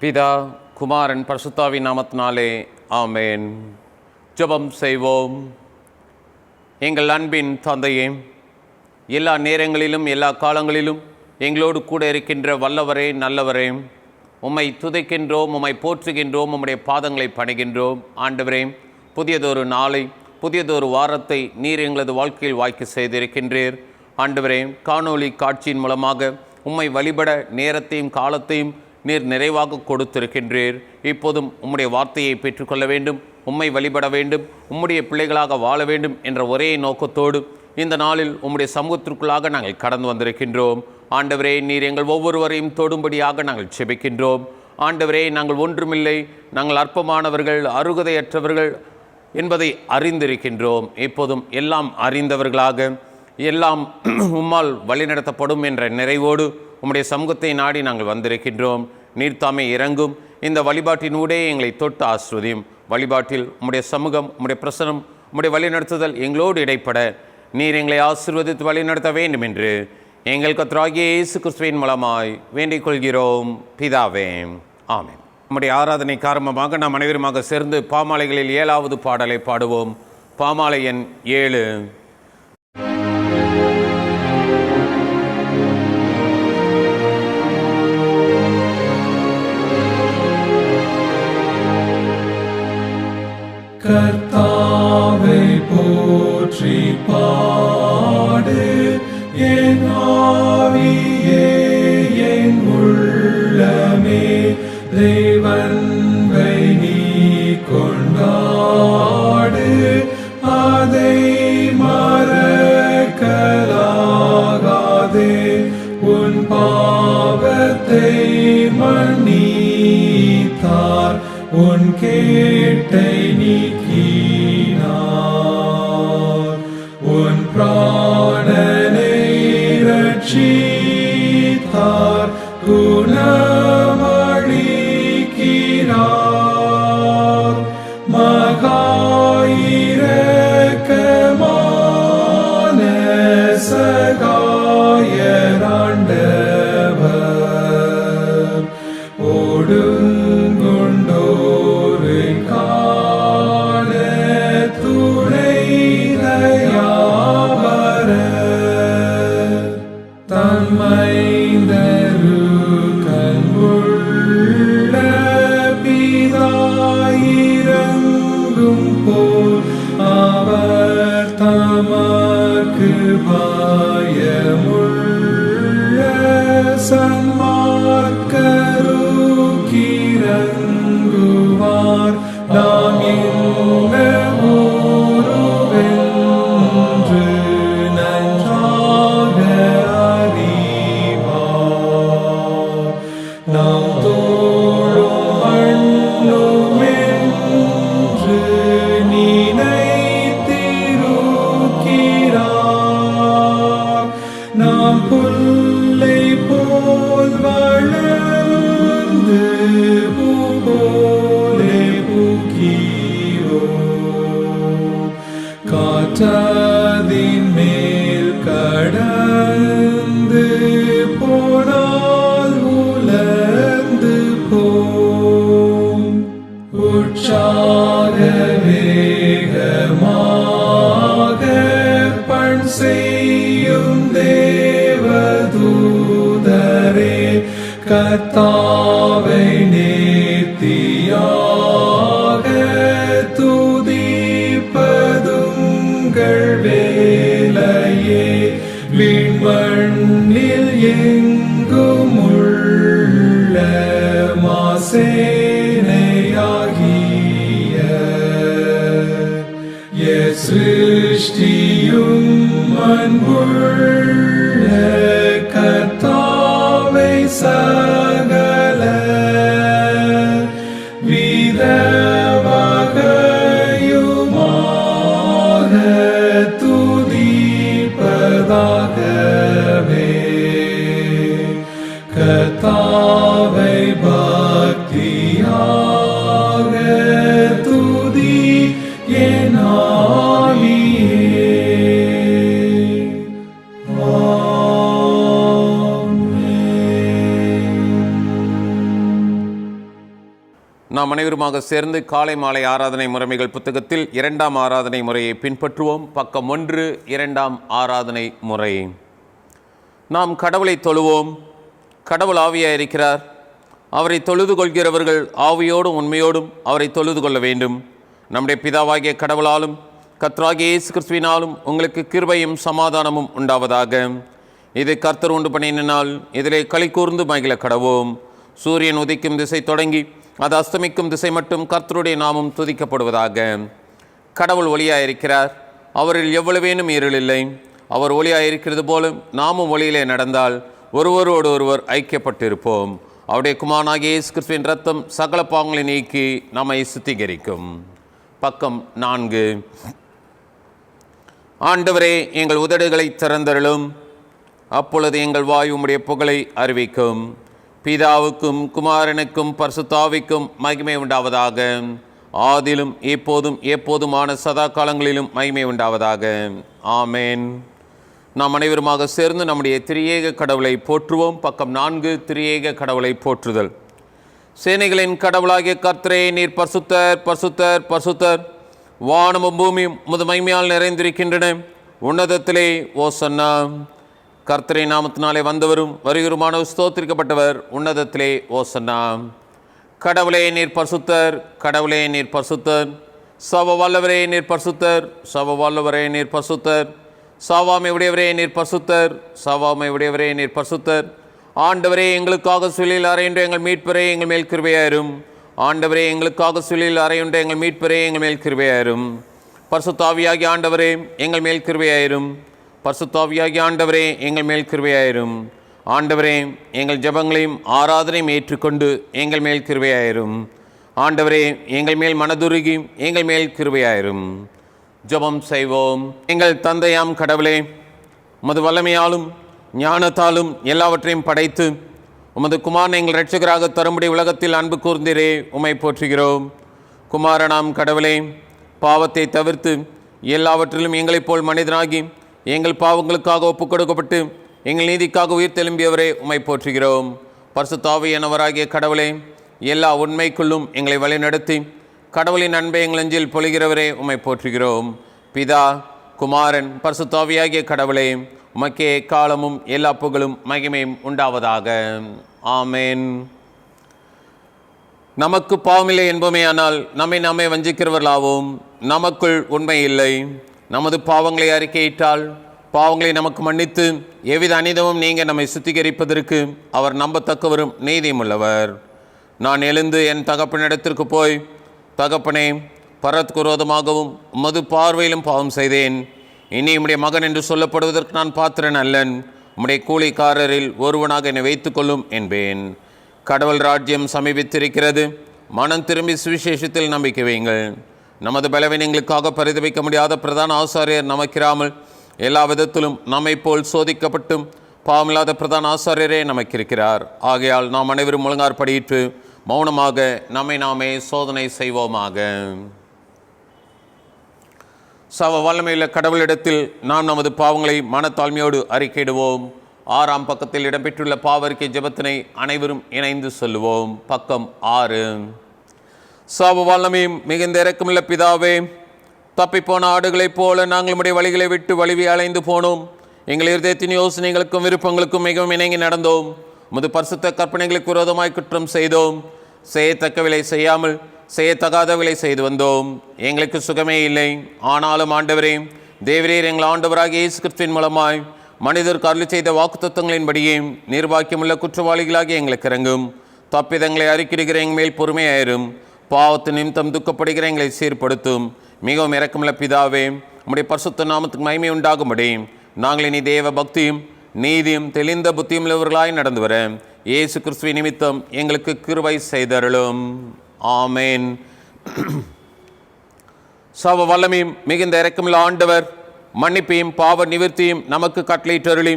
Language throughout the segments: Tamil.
பிதா குமாரன் பரிசுத்தாவின் நாமத்தினாலே ஆமேன். ஜெபம் செய்வோம். எங்கள் அன்பின் தந்தையே, எல்லா நேரங்களிலும் எல்லா காலங்களிலும் எங்களோடு கூட இருக்கின்ற வல்லவரே, நல்லவரே, உம்மை துதிக்கின்றோம், உம்மை போற்றுகின்றோம், உம்முடைய பாதங்களை பணிகின்றோம். ஆண்டவரே, புதியதொரு நாளை, புதியதொரு வாரத்தை நீர் எங்களது வாழ்க்கையில் வாய்க்க செய்திருக்கின்றீர். ஆண்டவரே, காணொளி காட்சியின் மூலமாக உம்மை வழிபட நேரத்தையும் காலத்தையும் நீர் நிறைவாக கொடுத்திருக்கின்றீர். இப்போதும் உம்முடைய வார்த்தையை பெற்றுக்கொள்ள வேண்டும், உம்மை வழிபட வேண்டும், உம்முடைய பிள்ளைகளாக வாழ வேண்டும் என்ற ஒரே நோக்கத்தோடு இந்த நாளில் உம்முடைய சமூகத்திற்குள்ளாக நாங்கள் கடந்து வந்திருக்கின்றோம். ஆண்டவரே, நீர் எங்கள் ஒவ்வொருவரையும் தொடும்படியாக நாங்கள் செபிக்கின்றோம். ஆண்டவரே, நாங்கள் ஒன்றுமில்லை, நாங்கள் அற்பமானவர்கள், அருகதையற்றவர்கள் என்பதை அறிந்திருக்கின்றோம். இப்போதும் எல்லாம் அறிந்தவர்களாக எல்லாம் உம்மால் வழிநடத்தப்படும் என்ற நிறைவோடு உம்முடைய சமூகத்தை நாடி நாங்கள் வந்திருக்கின்றோம். நீர்த்தாமே இறங்கும். இந்த வழிபாட்டினூடே எங்களை தொட்டு ஆசிர்வதியும். வழிபாட்டில் உம்முடைய சமூகம், உம்முடைய பிரசனம், உம்முடைய வழிநடத்துதல் எங்களோடு இடைப்பட நீர் எங்களை ஆசீர்வதித்து வழிநடத்த வேண்டும் என்று எங்கள் கர்த்தராகிய இயேசு கிறிஸ்துவின் மூலமாய் வேண்டிக் கொள்கிறோம் பிதாவே, ஆமென். நம்முடைய ஆராதனை காரணமாக நாம் அனைவருமாக சேர்ந்து பாமாலைகளில் 7வது பாடலை பாடுவோம். பாமாலை எண் 7. கர்த்தாவை போற்றி பாடு, என் ஆவியே, என் உள்ளமே, தேவனை நீ கொண்டாடு, அதை மறக்கலாகாதே, உன் பாவத்தை மன்னித்தார், உன் கேட்டை நீக்கினார், உன் பிராணனை ரட்சித்தார், குணமளிக்கிறார், மகா இரக்கமான சகாயராண்டவர், ஓடுங்கொண்டோரை காண துணை தயாவர, தம்மைந்தரு கண்புள்ள பிதாயிரங்கும் போல் அவர் தமக்கு பயமுள்ள சன்மார்க்கருக்கிறங்குவார், நாம் என்ன ஊருவென்று நன்றாக அறிவார், நாம் தோளும் மண்ணுமென்று நினைத்திருக்கிறார், நாம் புல்லை போல் வளர்ந்து பூ போலே பூக்கிறோம், காற்றதின் மேல் கடந்து போனால் உலர்ந்து போம், உற்சாக வேகமாக பண் செய்யும் தேவதூதரே, கர்த்தாவை நேர்த்தியாக துதிப்பதுங்கள் வேலையே, விண்மண்ணில் எங்கும் உள்ள மாசேனையாகிய சிருஷ்டியும் அன்புள்ள கர்த்தாவை சகல விதவகையுமாக துதிப்பதாகவே, கர்த்தாவை பக்தியாக துதி என் ஆவியே. நாம் அனைவருமாக சேர்ந்து காலை மாலை ஆராதனை முறைமைகள் புத்தகத்தில் 2ஆம் ஆராதனை முறையை பின்பற்றுவோம். பக்கம் 1, 2ஆம் ஆராதனை முறை. நாம் கடவுளை தொழுவோம். கடவுள் ஆவியாக இருக்கிறார். அவரை தொழுது கொள்கிறவர்கள் ஆவியோடும் உண்மையோடும் அவரை தொழுது கொள்ள வேண்டும். நம்முடைய பிதாவாகிய கடவுளாலும் கர்த்தராகிய இயேசு கிறிஸ்துவினாலும் உங்களுக்கு கிருபையும் சமாதானமும் உண்டாவதாக. இது கர்த்தர் உண்டு பண்ணின நாள், இதிலே களி கூர்ந்து மகிழ கடவோம். சூரியன் உதிக்கும் திசை தொடங்கி அது அஸ்தமிக்கும் திசை மட்டும் கர்த்தருடைய நாமம் துதிக்கப்படுவதாக. கடவுள் ஒளியாக இருக்கிறார். அவரில் எவ்வளவேனும் இருள் இல்லை. அவர் ஒளியாக இருக்கிறது போல நாமும் ஒளியிலே நடந்தால் ஒருவரோடு ஒருவர் ஐக்கியப்பட்டிருப்போம். அவருடைய குமாரனாகிய இயேசு கிறிஸ்துவின் இரத்தம் சகல பாவங்களை நீக்கி நம்மை சுத்திகரிக்கும். பக்கம் 4. ஆண்டவரே, எங்கள் உதடுகளை திறந்தருளும், அப்பொழுது எங்கள் வாய் உம்முடைய புகழை அறிவிக்கும். பிதாவுக்கும் குமாரனுக்கும் பரிசுத்தாவிக்கும் மகிமை உண்டாவதாக. ஆதிலும் இப்போதும் எப்போதுமான சதா காலங்களிலும் மகிமை உண்டாவதாக. ஆமேன். நாம் அனைவருமாக சேர்ந்து நம்முடைய திரியேக கடவுளை போற்றுவோம். பக்கம் 4. திரியேக கடவுளை போற்றுதல். சேனைகளின் கடவுளாகிய கர்த்தரே, நீர் பரிசுத்தர், பரிசுத்தர், பரிசுத்தர். வானமும் பூமியும் உமது மகிமையால் நிறைந்திருக்கின்றன. உன்னதத்திலே ஓசன்னா. கர்த்தரை நாமத்தினாலே வந்தவரும் வருகிறமான ஸ்தோத்திரிக்கப்பட்டவர் உன்னதத்திலே ஓசன்னா. கடவுளே நீர் பரிசுத்தர், கடவுளே நீர் பரிசுத்தர். சவ வல்லவரே நீர் பரிசுத்தர், சவ வல்லவரே நீர் பரிசுத்தர். சாவாமை உடையவரே நீர் பரிசுத்தர், சாவாமை உடையவரே நீர் பரிசுத்தர். ஆண்டவரே, எங்களுக்காக சொல்லில் அறையுண்ட எங்கள் மீட்பரே எங்கள் மேல் கிருபையாயிரும். ஆண்டவரே, எங்களுக்காக சொல்லில் அறையுண்ட எங்கள் மீட்பரே எங்கள் மேல் கிருபையாயிரும். பரிசுத்தாவியாகிய ஆண்டவரே, எங்கள் மேல் கிருபையாயிரும். பரிசுத்தாவியாகிய ஆண்டவரே, எங்கள் மேல் கிருபையாயிரும். ஆண்டவரே, எங்கள் ஜெபங்களையும் ஆராதனையும் ஏற்றுக்கொண்டு எங்கள் மேல் கிருபையாயிரும். ஆண்டவரே, எங்கள் மேல் மனதுருகி எங்கள் மேல் கிருபையாயிரும். ஜெபம் செய்வோம். எங்கள் தந்தையாம் கடவுளே, உமது வல்லமையாலும் ஞானத்தாலும் எல்லாவற்றையும் படைத்து உமது குமாரனை எங்கள் இரட்சகராக தரும்படி உலகத்தில் அன்பு கூர்ந்தீரே, உம்மை போற்றுகிறோம். குமாரனாம் கடவுளே, பாவத்தை தவிர்த்து எல்லாவற்றிலும் எங்களைப் போல் மனிதனாகி எங்கள் பாவங்களுக்காக ஒப்புக் கொடுக்கப்பட்டு எங்கள் நீதிக்காக உயிர் தெழும்பியவரே, உம்மை போற்றுகிறோம். பரிசுத்த ஆவியானவராகிய கடவுளே, எல்லா உண்மைக்குள்ளும் எங்களை வழிநடத்தி கடவுளின் அன்பை எங்கள் நெஞ்சில் பொழிகிறவரே, உம்மை போற்றுகிறோம். பிதா, குமாரன், பரிசுத்த ஆவியாகிய கடவுளே, உமக்கே காலமும் எல்லா புகழும் மகிமையும் உண்டாவதாக. ஆமேன். நமக்கு பாவமில்லை என்போமேயானால் நம்மை நாமே வஞ்சிக்கிறவர்களாவோம். நமக்குள் உண்மை இல்லை. நமது பாவங்களை அறிக்கையிட்டால் பாவங்களை நமக்கு மன்னித்து எவ்வித அநீதமும் நீங்க நம்மை சுத்திகரிப்பதற்கு அவர் நம்பத்தக்கவரும் நீதியும் உள்ளவர். நான் எழுந்து என் தகப்பனிடத்திற்கு போய், தகப்பனே, பரத்துக்கு விரோதமாகவும் உமது பார்வையிலும் பாவம் செய்தேன். இனி உம்முடைய மகன் என்று சொல்லப்படுவதற்கு நான் பாத்திரன் அல்லன். உம்முடைய கூலிக்காரரில் ஒருவனாக என்னை வைத்துக்கொள்ளும் என்பேன். கடவுள் ராஜ்யம் சமீபித்திருக்கிறது. மனம் திரும்பி சுவிசேஷத்தில் நம்பிக்கை வையுங்கள். நமது பலவீனங்களுக்காக பரிதவிக்க முடியாத பிரதான ஆசாரியர் நமக்கிராமல் எல்லா விதத்திலும் நம்மை போல் சோதிக்கப்பட்டும் பாவமில்லாத பிரதான ஆசாரியரே நமக்கிருக்கிறார். ஆகையால் நாம் அனைவரும் ஒழுங்காற்படியிட்டு மௌனமாக நம்மை நாமே சோதனை செய்வோமாக. சவ வல்லமையுள்ள கடவுளிடத்தில் நாம் நமது பாவங்களை மனத்தாழ்மையோடு அறிக்கையிடுவோம். 6ஆம் பக்கத்தில் இடம்பெற்றுள்ள பாவறிக்கை ஜெபத்தினை அனைவரும் இணைந்து சொல்லுவோம். பக்கம் 6. சவ வல்லமையும் மிகுந்த இரக்கமுள்ள பிதாவே, தப்பிப்போன ஆடுகளைப் போல நாங்கள் நம்முடைய வழிகளை விட்டு வலிவி அலைந்து போனோம். எங்கள் இருதயத்தின் யோசனைகளுக்கும் விருப்பங்களுக்கும் மிகவும் இணங்கி நடந்தோம். முது பரிசுத்த கற்பனைகளுக்கு விரோதமாய் குற்றம் செய்தோம். செய்யத்தக்கவிலை செய்யாமல் செய்யத்தகாதவிலை செய்து வந்தோம். எங்களுக்கு சுகமே இல்லை. ஆனாலும் ஆண்டவரே, தேவரீர் எங்கள் ஆண்டவராகிய இயேசு கிறிஸ்துவின் மூலமாய் மனிதருக்கு அருள் செய்த வாக்குத்தத்தங்களின்படியே நிர்வாக்கியமுள்ள குற்றவாளிகளாகி எங்களுக்கு இறங்கும். தப்பிதங்களை அறிக்கிடுகிற எங்கள் மேல் பொறுமையாயிரும். பாவத்து நிமித்தம் துக்கப்படுகிற எங்களை சீர்படுத்தும். மிகவும் இரக்கமுள்ள பிதாவே, உம்முடைய பரிசுத்த நாமத்துக்கு மகிமை உண்டாகும்படி நாங்கள் இனி தேவ பக்தியும் நீதியும் தெளிந்த புத்தியும் உள்ளவர்களாய் நடந்து வர இயேசு கிறிஸ்துவின் நிமித்தம் எங்களுக்கு கிருபை செய்தருளும். ஆமேன். சவ வல்லமையும் மிகுந்த இரக்கமுள்ள ஆண்டவர் மன்னிப்பையும் பாவ நிவர்த்தியும் நமக்கு கட்டளையிட்டருளி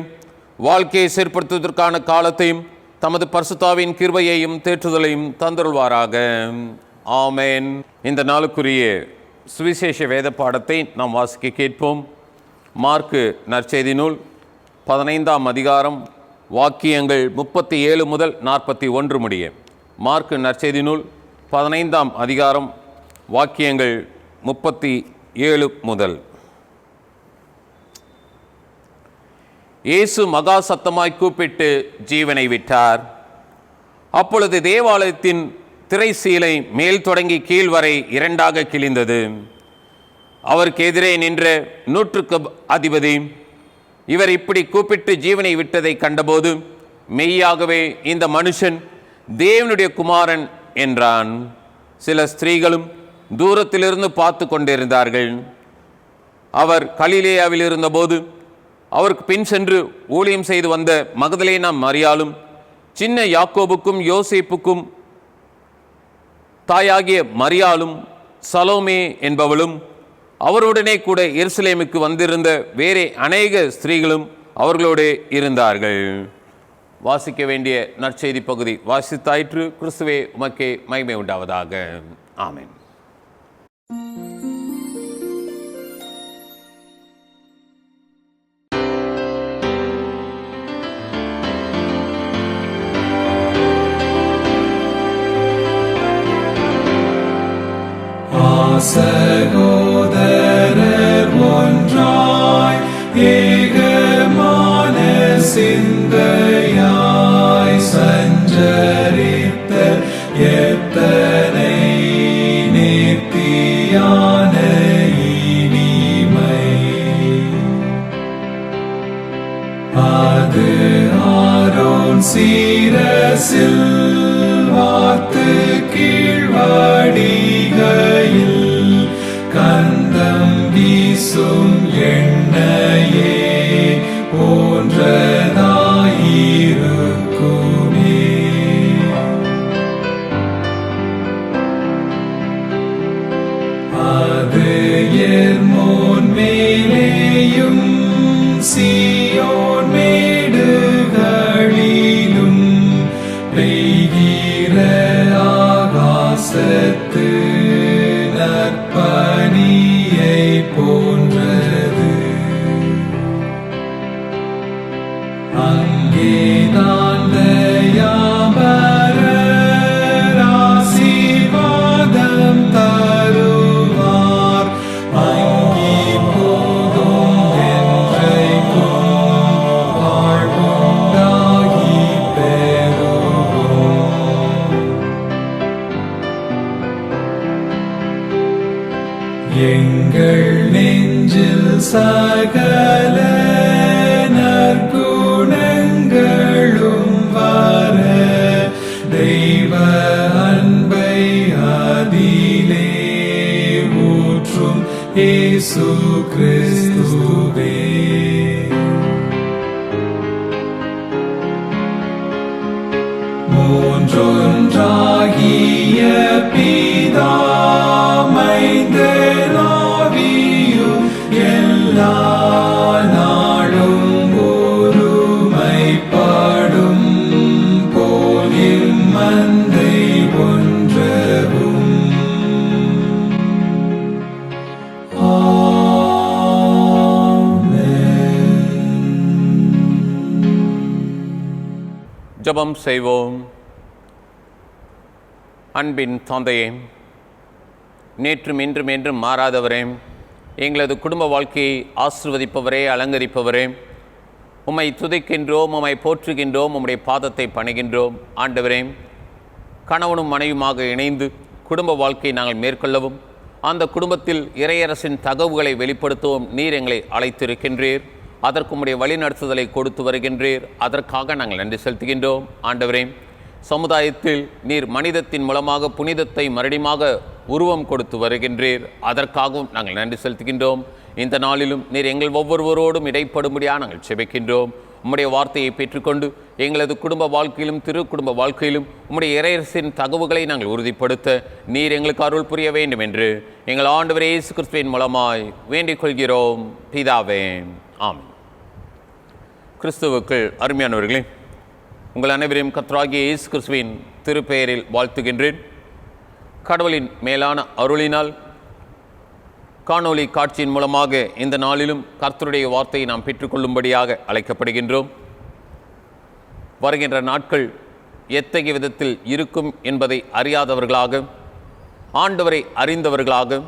வாழ்க்கையை சீர்படுத்துவதற்கான காலத்தையும் தமது பரிசுத்தாவின் கிருபையையும் தேற்றுதலையும் தந்தருள்வாராக. ஆமேன். இந்த நாளுக்குரிய சுவிசேஷ வேத பாடத்தை நாம் வாசிக்க கேட்போம். மார்க்கு நற்செய்தி நூல் 15ஆம் அதிகாரம் வாக்கியங்கள் 37 முதல் 41 முடிய. மார்க்கு நற்செய்தி நூல் 15ஆம் அதிகாரம் வாக்கியங்கள் 37 முதல். இயேசு மகா சத்தமாய் கூப்பிட்டு ஜீவனை விட்டார். அப்பொழுது தேவாலயத்தின் திரைச்சீலை மேல் தொடங்கி கீழ் வரை இரண்டாக கிழிந்தது. அவருக்கு எதிரே நின்ற 100க்கு அதிபதி இவர் இப்படி கூப்பிட்டு ஜீவனை விட்டதை கண்டபோது, மெய்யாகவே இந்த மனுஷன் தேவனுடைய குமாரன் என்றான். சில ஸ்திரீகளும் தூரத்திலிருந்து பார்த்து கொண்டிருந்தார்கள். அவர் கலிலேயாவில் இருந்தபோது அவருக்கு பின் சென்று ஊழியம் செய்து வந்த மகதலேனா மரியாளும், சின்ன யாக்கோபுக்கும் யோசேப்புக்கும் தாயாகிய மரியாளும், சலோமே என்பவளும், அவருடனே கூட எருசலேமுக்கு வந்திருந்த வேறே அநேக ஸ்திரீகளும் அவர்களோடு இருந்தார்கள். வாசிக்க வேண்டிய நற்செய்தி பகுதி வாசித்தாயிற்று. கிறிஸ்துவே உமக்கே மகிமை உண்டாவதாக. ஆமென். சகோதரர் ஒன்றாய் ஏகமான சிந்தையாய் சஞ்சரித்த எத்தனை நேர்த்தியான இனிமை. அது ஆரோன் சீரசில் வாத்து கீழ்வடிகையில் கந்தம் வீசும் எண்ணெயே போன்றதாயிருக்குமே. அது எர்மோன் மேலேயும் சீயோன் மேடுகளிலும் பெய்கிற ஆகாசத்து நற்பனியை போன்றது. அங்கேதான் தயாபரர் ஆசீர்வாதம் தருவார். அங்கி போதும் என்றைக்கும் வாழ்வுண்டாகி பெறுவோம். எங்கள் நெஞ்சில் சகல நற்குணங்களும் வர தெய்வ அன்பை அதிலே ஊற்றும் இயேசு கிறிஸ்துவே. மூன்றொன்றாகிய பிதா மைந்தன் ஆவியும் எல்லா நாளும் ஒருமைப்படும் போல் இம்மந்தை ஒன்றவும். ஜெபம் செய்வோம். அன்பின் தந்தையே, நேற்றும் இன்றும் என்றும் மாறாதவரே, எங்களது குடும்ப வாழ்க்கையை ஆசீர்வதிப்பவரே, அலங்கரிப்பவரே, உம்மை துதிக்கின்றோம், உம்மை போற்றுகின்றோம், உம்முடைய பாதத்தை பணிகின்றோம். ஆண்டவரே, கணவனும் மனைவியுமாக இணைந்து குடும்ப வாழ்க்கையை நாங்கள் மேற்கொள்ளவும், அந்த குடும்பத்தில் இறையரசின் தகவுகளை வெளிப்படுத்தவும் நீர் எங்களை அழைத்திருக்கின்றீர். அதற்கு உம்முடைய வழிநடத்துதலை கொடுத்து வருகின்றீர். அதற்காக நாங்கள் நன்றி செலுத்துகின்றோம். ஆண்டவரே, சமுதாயத்தில் நீர் மனிதத்தின் மூலமாக புனிதத்தை மறுபடியுமாக உருவம் கொடுத்து வருகின்றீர். அதற்காகவும் நாங்கள் நன்றி செலுத்துகின்றோம். இந்த நாளிலும் நீர் எங்கள் ஒவ்வொருவரோடும் இடைப்படும்படியாக நாங்கள் செபிக்கின்றோம். உம்முடைய வார்த்தையை பெற்றுக்கொண்டு எங்களது குடும்ப வாழ்க்கையிலும் திரு குடும்ப வாழ்க்கையிலும் உம்முடைய இறையரசின் தகவுகளை நாங்கள் உறுதிப்படுத்த நீர் எங்களுக்கு அருள் புரிய வேண்டும் என்று எங்கள் ஆண்டவர் இயேசு கிறிஸ்துவின் மூலமாய் வேண்டிக் கொள்கிறோம் பிதாவே. ஆமென். கிறிஸ்துவுக்குள் அருமையானவர்களே, உங்கள் அனைவரையும் கர்த்தராகிய இயேசு கிறிஸ்துவின் திருப்பெயரில் வாழ்த்துகின்றேன். கடவுளின் மேலான அருளினால் காணொளி காட்சியின் மூலமாக இந்த நாளிலும் கர்த்தருடைய வார்த்தையை நாம் பெற்றுக்கொள்ளும்படியாக அழைக்கப்படுகின்றோம். வருகின்ற நாட்கள் எத்தகைய விதத்தில் இருக்கும் என்பதை அறியாதவர்களாக ஆண்டவரை அறிந்தவர்களாக,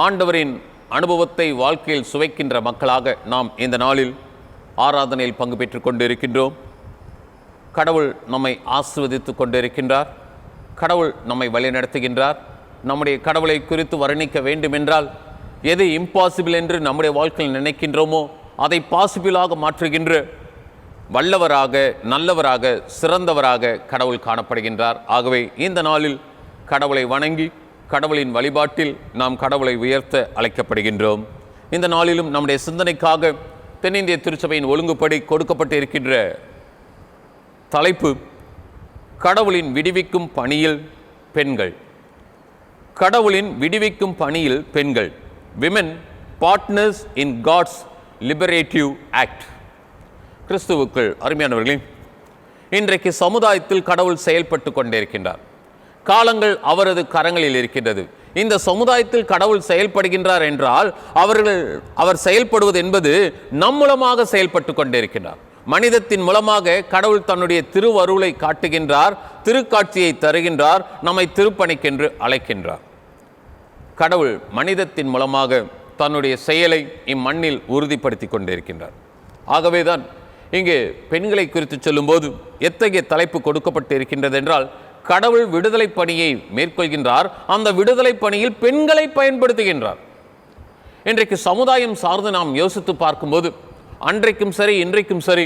ஆண்டவரின் அனுபவத்தை வாழ்க்கையில் சுவைக்கின்ற மக்களாக நாம் இந்த நாளில் ஆராதனையில் பங்கு பெற்று கொண்டு இருக்கின்றோம். கடவுள் நம்மை ஆசீர்வதித்து கொண்டிருக்கின்றார். கடவுள் நம்மை வழிநடத்துகின்றார். நம்முடைய கடவுளை குறித்து வர்ணிக்க வேண்டுமென்றால் எது இம்பாசிபிள் என்று நம்முடைய வாழ்க்கையில் நினைக்கின்றோமோ அதை பாசிபிளாக மாற்றுகின்ற வல்லவராக, நல்லவராக, சிறந்தவராக கடவுள் காணப்படுகின்றார். ஆகவே இந்த நாளில் கடவுளை வணங்கி கடவுளின் வழிபாட்டில் நாம் கடவுளை உயர்த்த அழைக்கப்படுகின்றோம். இந்த நாளிலும் நம்முடைய சிந்தனைக்காக தென்னிந்திய திருச்சபையின் ஒழுங்குப்படி கொடுக்கப்பட்டு இருக்கின்ற தலைப்பு கடவுளின் விடுவிக்கும் பணியில் பெண்கள். கடவுளின் விடுவிக்கும் பணியில் பெண்கள். Women partners in God's liberative act. கிறிஸ்துவுக்குள் அருமையானவர்களே, இன்றைக்கு சமுதாயத்தில் கடவுள் செயல்பட்டு கொண்டிருக்கின்றார். காலங்கள் அவரது கரங்களில் இருக்கின்றது. இந்த சமுதாயத்தில் கடவுள் செயல்படுகின்றார் என்றால் அவர் செயல்படுவது என்பது நம் மூலமாக செயல்பட்டு கொண்டிருக்கின்றார். மனிதத்தின் மூலமாக கடவுள் தன்னுடைய திருவருளை காட்டுகின்றார், திருக்காட்சியை தருகின்றார், நம்மை திருப்பணிக்கென்று அழைக்கின்றார். கடவுள் மனிதத்தின் மூலமாக தன்னுடைய செயலை இம்மண்ணில் உறுதிப்படுத்தி கொண்டிருக்கின்றார். ஆகவேதான் இங்கே பெண்களை குறித்து சொல்லும்போது எத்தகைய தலைப்பு கொடுக்கப்பட்டு இருக்கின்றது என்றால், கடவுள் விடுதலை பணியை மேற்கொள்கின்றார், அந்த விடுதலை பணியில் பெண்களை பயன்படுத்துகின்றார். இன்றைக்கு சமுதாயம் சார்ந்து நாம் யோசித்து பார்க்கும்போது அன்றைக்கும் சரி இன்றைக்கும் சரி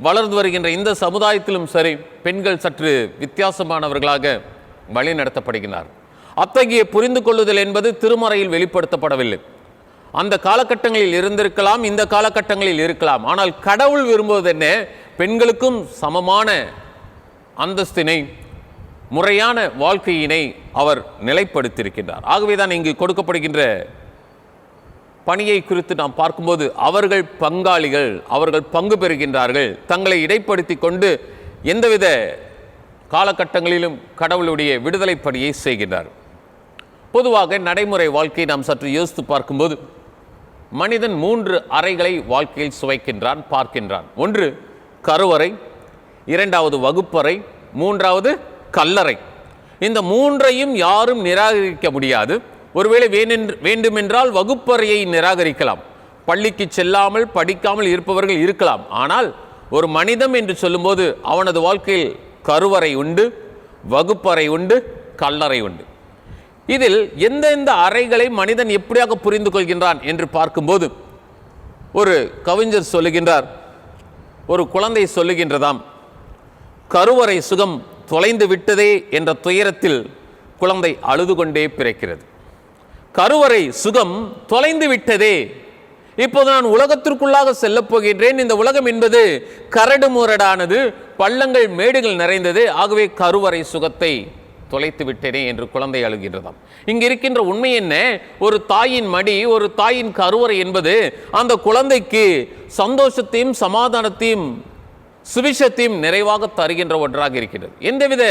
வளர்ந்து வருகின்ற இந்த சமுதாயத்திலும் சரி பெண்கள் சற்று வித்தியாசமானவர்களாக வழி நடத்தப்படுகிறார். அத்தகைய புரிந்து கொள்ளுதல் என்பது திருமறையில் வெளிப்படுத்தப்படவில்லை. அந்த காலகட்டங்களில் இருந்திருக்கலாம், இந்த காலகட்டங்களில் இருக்கலாம். ஆனால் கடவுள் விரும்புவது என்ன? பெண்களுக்கும் சமமான அந்தஸ்தினை, முறையான வாழ்க்கையினை அவர் நிலைப்படுத்தியிருக்கின்றார். ஆகவேதான் இங்கு கொடுக்கப்படுகின்ற பணியை குறித்து நாம் பார்க்கும்போது அவர்கள் பங்காளிகள், அவர்கள் பங்கு பெறுகின்றார்கள். தங்களை இடைப்படுத்தி கொண்டு எந்தவித காலகட்டங்களிலும் கடவுளுடைய விடுதலை பணியை செய்கின்றார். பொதுவாக நடைமுறை வாழ்க்கையை நாம் சற்று யோசித்து பார்க்கும்போது மனிதன் 3 அறைகளை வாழ்க்கையில் சுவைக்கின்றான், பார்க்கின்றான். ஒன்று கருவறை, 2வது வகுப்பறை, 3வது கல்லறை. இந்த 3ஐயும் யாரும் நிராகரிக்க முடியாது. ஒருவேளை வேண்டுமென்றால் வகுப்பறையை நிராகரிக்கலாம். பள்ளிக்கு செல்லாமல் படிக்காமல் இருப்பவர்கள் இருக்கலாம். ஆனால் ஒரு மனிதன் என்று சொல்லும்போது அவனது வாழ்க்கையில் கருவறை உண்டு, வகுப்பறை உண்டு, கல்லறை உண்டு. இதில் எந்தெந்த அறைகளை மனிதன் எப்படியாக புரிந்து கொள்கின்றான் என்று பார்க்கும்போது ஒரு கவிஞர் சொல்லுகின்றார், ஒரு குழந்தை சொல்லுகின்றதாம், கருவறை சுகம் தொலைந்து விட்டதே என்ற துயரத்தில் குழந்தை அழுது கொண்டே பிறக்கிறது. கருவறை சுகம் தொலைந்து விட்டதே, இப்போது நான் உலகத்திற்குள்ளாக செல்லப் போகின்றேன். இந்த உலகம் என்பது கரடு முரடானது, பள்ளங்கள் மேடுகள் நிறைந்தது. ஆகவே கருவறை சுகத்தை தொலைத்து விட்டேனே என்று குழந்தை அழுகின்றதாம். இங்கு இருக்கின்ற உண்மை என்ன? ஒரு தாயின் மடி, ஒரு தாயின் கருவறை என்பது அந்த குழந்தைக்கு சந்தோஷத்தையும் சமாதானத்தையும் சுவிசத்தையும் நிறைவாக தருகின்ற ஒன்றாக இருக்கின்றது. எந்தவித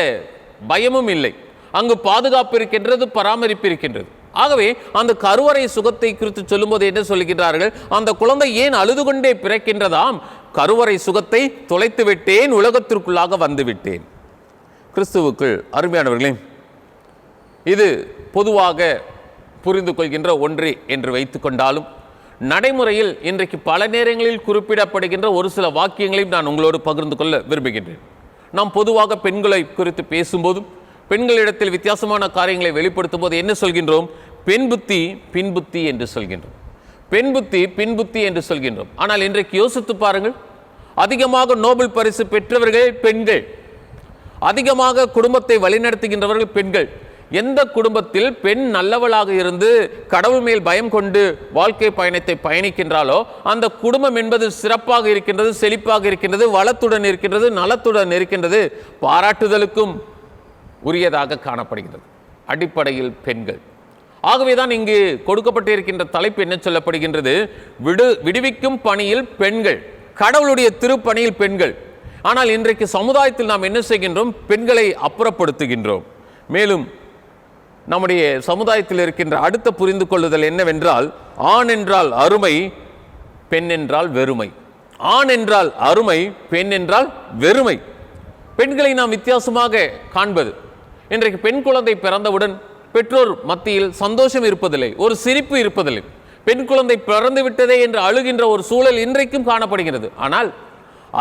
பயமும் இல்லை. அங்கு பாதுகாப்பு இருக்கின்றது, பராமரிப்பு இருக்கின்றது. ஆகவே அந்த கருவறை சுகத்தை குறித்து சொல்லும்போது என்ன சொல்லுகின்றார்கள்? அந்த குழந்தை ஏன் அழுது கொண்டே பிறக்கின்றதாம்? கருவறை சுகத்தை தொலைத்து விட்டேன், உலகத்திற்குள்ளாக வந்து விட்டேன். கிறிஸ்துவுக்குள் அருமையானவர்களே, இது பொதுவாக புரிந்து கொள்கின்ற ஒன்று என்று வைத்து கொண்டாலும் நடைமுறையில் இன்றைக்கு பல நேரங்களில் குறிப்பிடப்படுகின்ற ஒரு சில வாக்கியங்களையும் நான் உங்களோடு பகிர்ந்து கொள்ள விரும்புகின்றேன். நாம் பொதுவாக பெண்களை குறித்து பேசும்போதும் பெண்களிடத்தில் வித்தியாசமான காரியங்களை வெளிப்படுத்தும் போது என்ன சொல்கின்றோம்? பெண் புத்தி பின் புத்தி என்று சொல்கின்றோம். பெண் புத்தி பின் புத்தி என்று சொல்கின்றோம். ஆனால் இன்றைக்கு யோசித்து பாருங்கள், அதிகமாக நோபல் பரிசு பெற்றவர்கள் பெண்கள், அதிகமாக குடும்பத்தை வழிநடத்துகின்றவர்கள் பெண்கள். எந்த குடும்பத்தில் பெண் நல்லவளாக இருந்து கடவுள் மேல் பயம் கொண்டு வாழ்க்கை பயணத்தை பயணிக்கின்றாலோ அந்த குடும்பம் என்பது சிறப்பாக இருக்கின்றது, செழிப்பாக இருக்கின்றது, வளத்துடன் இருக்கின்றது, நலத்துடன் இருக்கின்றது, பாராட்டுதலுக்கும் உரியதாக காணப்படுகிறது. அடிப்படையில் பெண்கள். ஆகவேதான் இங்கு கொடுக்கப்பட்டிருக்கின்ற தலைப்பு என்ன சொல்லப்படுகின்றது? விடுவிக்கும் பணியில் பெண்கள், கடவுளுடைய திருப்பணியில் பெண்கள். ஆனால் இன்றைக்கு சமுதாயத்தில் நாம் என்ன செய்கின்றோம்? பெண்களை அப்புறப்படுத்துகின்றோம். மேலும் நம்முடைய சமுதாயத்தில் இருக்கின்ற அடுத்த புரிந்து கொள்ளுதல் என்னவென்றால், ஆண் என்றால் அருமை, பெண் என்றால் வெறுமை. ஆண் என்றால் அருமை, பெண் என்றால் வெறுமை. பெண்களை நாம் வித்தியாசமாக காண்பது. இன்றைக்கு பெண் குழந்தை பிறந்தவுடன் பெற்றோர் மத்தியில் சந்தோஷம் இருப்பதில்லை, ஒரு சிரிப்பு இருப்பதில்லை. பெண் குழந்தை பிறந்து விட்டதே என்று அழுகின்ற ஒரு சூழல் இன்றைக்கும் காணப்படுகிறது. ஆனால்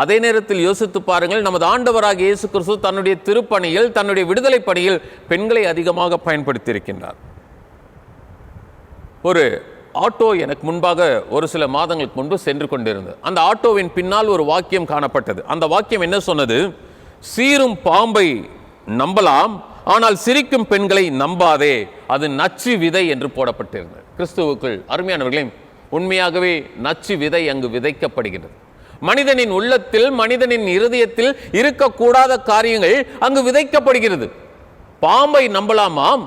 அதே நேரத்தில் யோசித்து பாருங்கள், நமது ஆண்டவராகிய இயேசு கிறிஸ்து தன்னுடைய திருப்பணியில், தன்னுடைய விடுதலை பணியில் பெண்களை அதிகமாக பயன்படுத்தி இருக்கின்றார். ஒரு ஆட்டோ எனக்கு முன்பாக ஒரு சில மாதங்களுக்கு முன்பு சென்று கொண்டிருந்தது. அந்த ஆட்டோவின் பின்னால் ஒரு வாக்கியம் காணப்பட்டது. அந்த வாக்கியம் என்ன சொன்னது? சீரும் பாம்பை நம்பலாம், ஆனால் சிரிக்கும் பெண்களை நம்பாதே, அது நச்சு விதை என்று போடப்பட்டிருந்தது. கிறிஸ்துவுக்குள் அருமையானவர்களே, உண்மையாகவே நச்சு விதை அங்கு விதைக்கப்படுகிறது. மனிதனின் உள்ளத்தில், மனிதனின் இருதயத்தில் இருக்கக்கூடாத காரியங்கள் அங்கு விதைக்கப்படுகிறது. பாம்பை நம்பலாமாம்,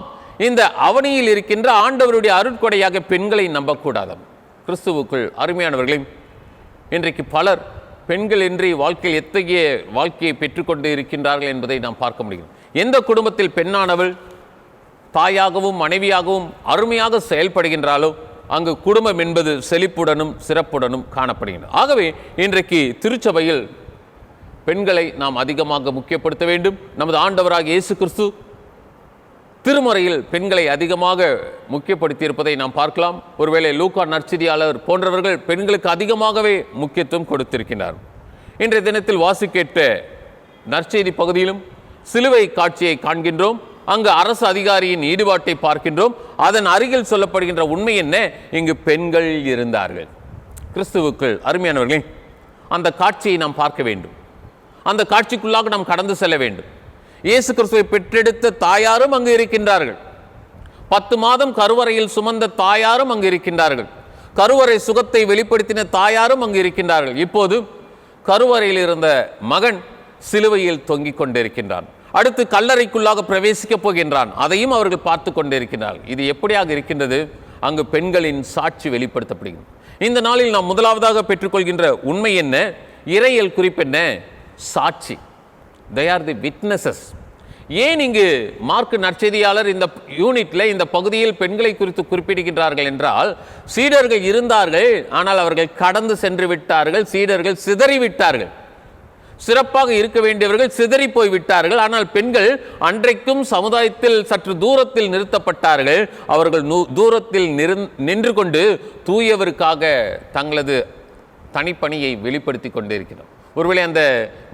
இந்த அவனியில் இருக்கின்ற ஆண்டவருடைய அருட்கொடையாக பெண்களை நம்பக்கூடாதாம். கிறிஸ்துவுக்குள் அருமையானவர்களே, இன்றைக்கு பலர் பெண்கள் இன்றி வாழ்க்கையில் எத்தகைய வாழ்க்கையை பெற்றுக்கொண்டு இருக்கின்றார்கள் என்பதை நாம் பார்க்க முடியும். எந்த குடும்பத்தில் பெண்ணானவள் தாயாகவும் மனைவியாகவும் அருமையாக செயல்படுகின்றாலோ அங்கு குடும்பம் என்பது செழிப்புடனும் சிறப்புடனும் காணப்படுகின்றது. ஆகவே இன்றைக்கு திருச்சபையில் பெண்களை நாம் அதிகமாக முக்கியப்படுத்த வேண்டும். நமது ஆண்டவராகிய இயேசு கிறிஸ்து திருமறையில் பெண்களை அதிகமாக முக்கியப்படுத்தி இருப்பதை நாம் பார்க்கலாம். ஒருவேளை லூக்கா நற்செய்தியாளர் போன்றவர்கள் பெண்களுக்கு அதிகமாகவே முக்கியத்துவம் கொடுத்திருக்கிறார். இன்றைய தினத்தில் வாசிக்கேட்ட நற்செய்தி பகுதியிலும் சிலுவை காட்சியை காண்கின்றோம். அங்கு அரசு அதிகாரியின் ஈடுபாட்டை பார்க்கின்றோம். அதன் அருகில் சொல்லப்படுகின்ற உண்மை என்ன? இங்கு பெண்கள் இருந்தார்கள். கிறிஸ்துவுக்குள் அருமையானவர்களே, அந்த காட்சியை நாம் பார்க்க வேண்டும். அந்த காட்சிக்குள்ளாக நாம் கடந்து செல்ல வேண்டும். இயேசு கிறிஸ்துவை பெற்றெடுத்த தாயாரும் அங்கு இருக்கின்றார்கள். 10 மாதம் கருவறையில் சுமந்த தாயாரும் அங்கு இருக்கின்றார்கள். கருவறை சுகத்தை வெளிப்படுத்தின தாயாரும் அங்கு இருக்கின்றார்கள். இப்போது கருவறையில் இருந்த மகன் சிலுவையில் தொங்கிக் கொண்டிருக்கின்றான். அடுத்து கல்லறைக்குள்ளாக பிரவேசிக்க போகின்றான். அதையும் அவர்கள் பார்த்து கொண்டிருக்கிறார்கள். இது எப்படியாக இருக்கின்றது? அங்கு பெண்களின் சாட்சி வெளிப்படுத்தப்படுகிறது. இந்த நாளில் நாம் முதலாவதாக பெற்றுக்கொள்கின்ற உண்மை என்ன? இறையியல் குறிப்பு என்ன? சாட்சி. They are the witnesses. ஏன் இங்கு மார்க் நற்செய்தியாளர் இந்த யூனிட்ல, இந்த பகுதியில் பெண்களை குறித்து குறிப்பிடுகின்றார்கள் என்றால், சீடர்கள் இருந்தார்கள், ஆனால் அவர்கள் கடந்து சென்று விட்டார்கள். சீடர்கள் சிதறிவிட்டார்கள். சிறப்பாக இருக்க வேண்டியவர்கள் சிதறி போய் விட்டார்கள். ஆனால் பெண்கள் அன்றைக்கும் சமுதாயத்தில் சற்று தூரத்தில் நிறுத்தப்பட்டார்கள். அவர்கள் தூரத்தில் நின்று கொண்டு தூயவருக்காக தங்களது தனிப்பணியை வெளிப்படுத்தி கொண்டிருக்கிறார். ஒருவேளை அந்த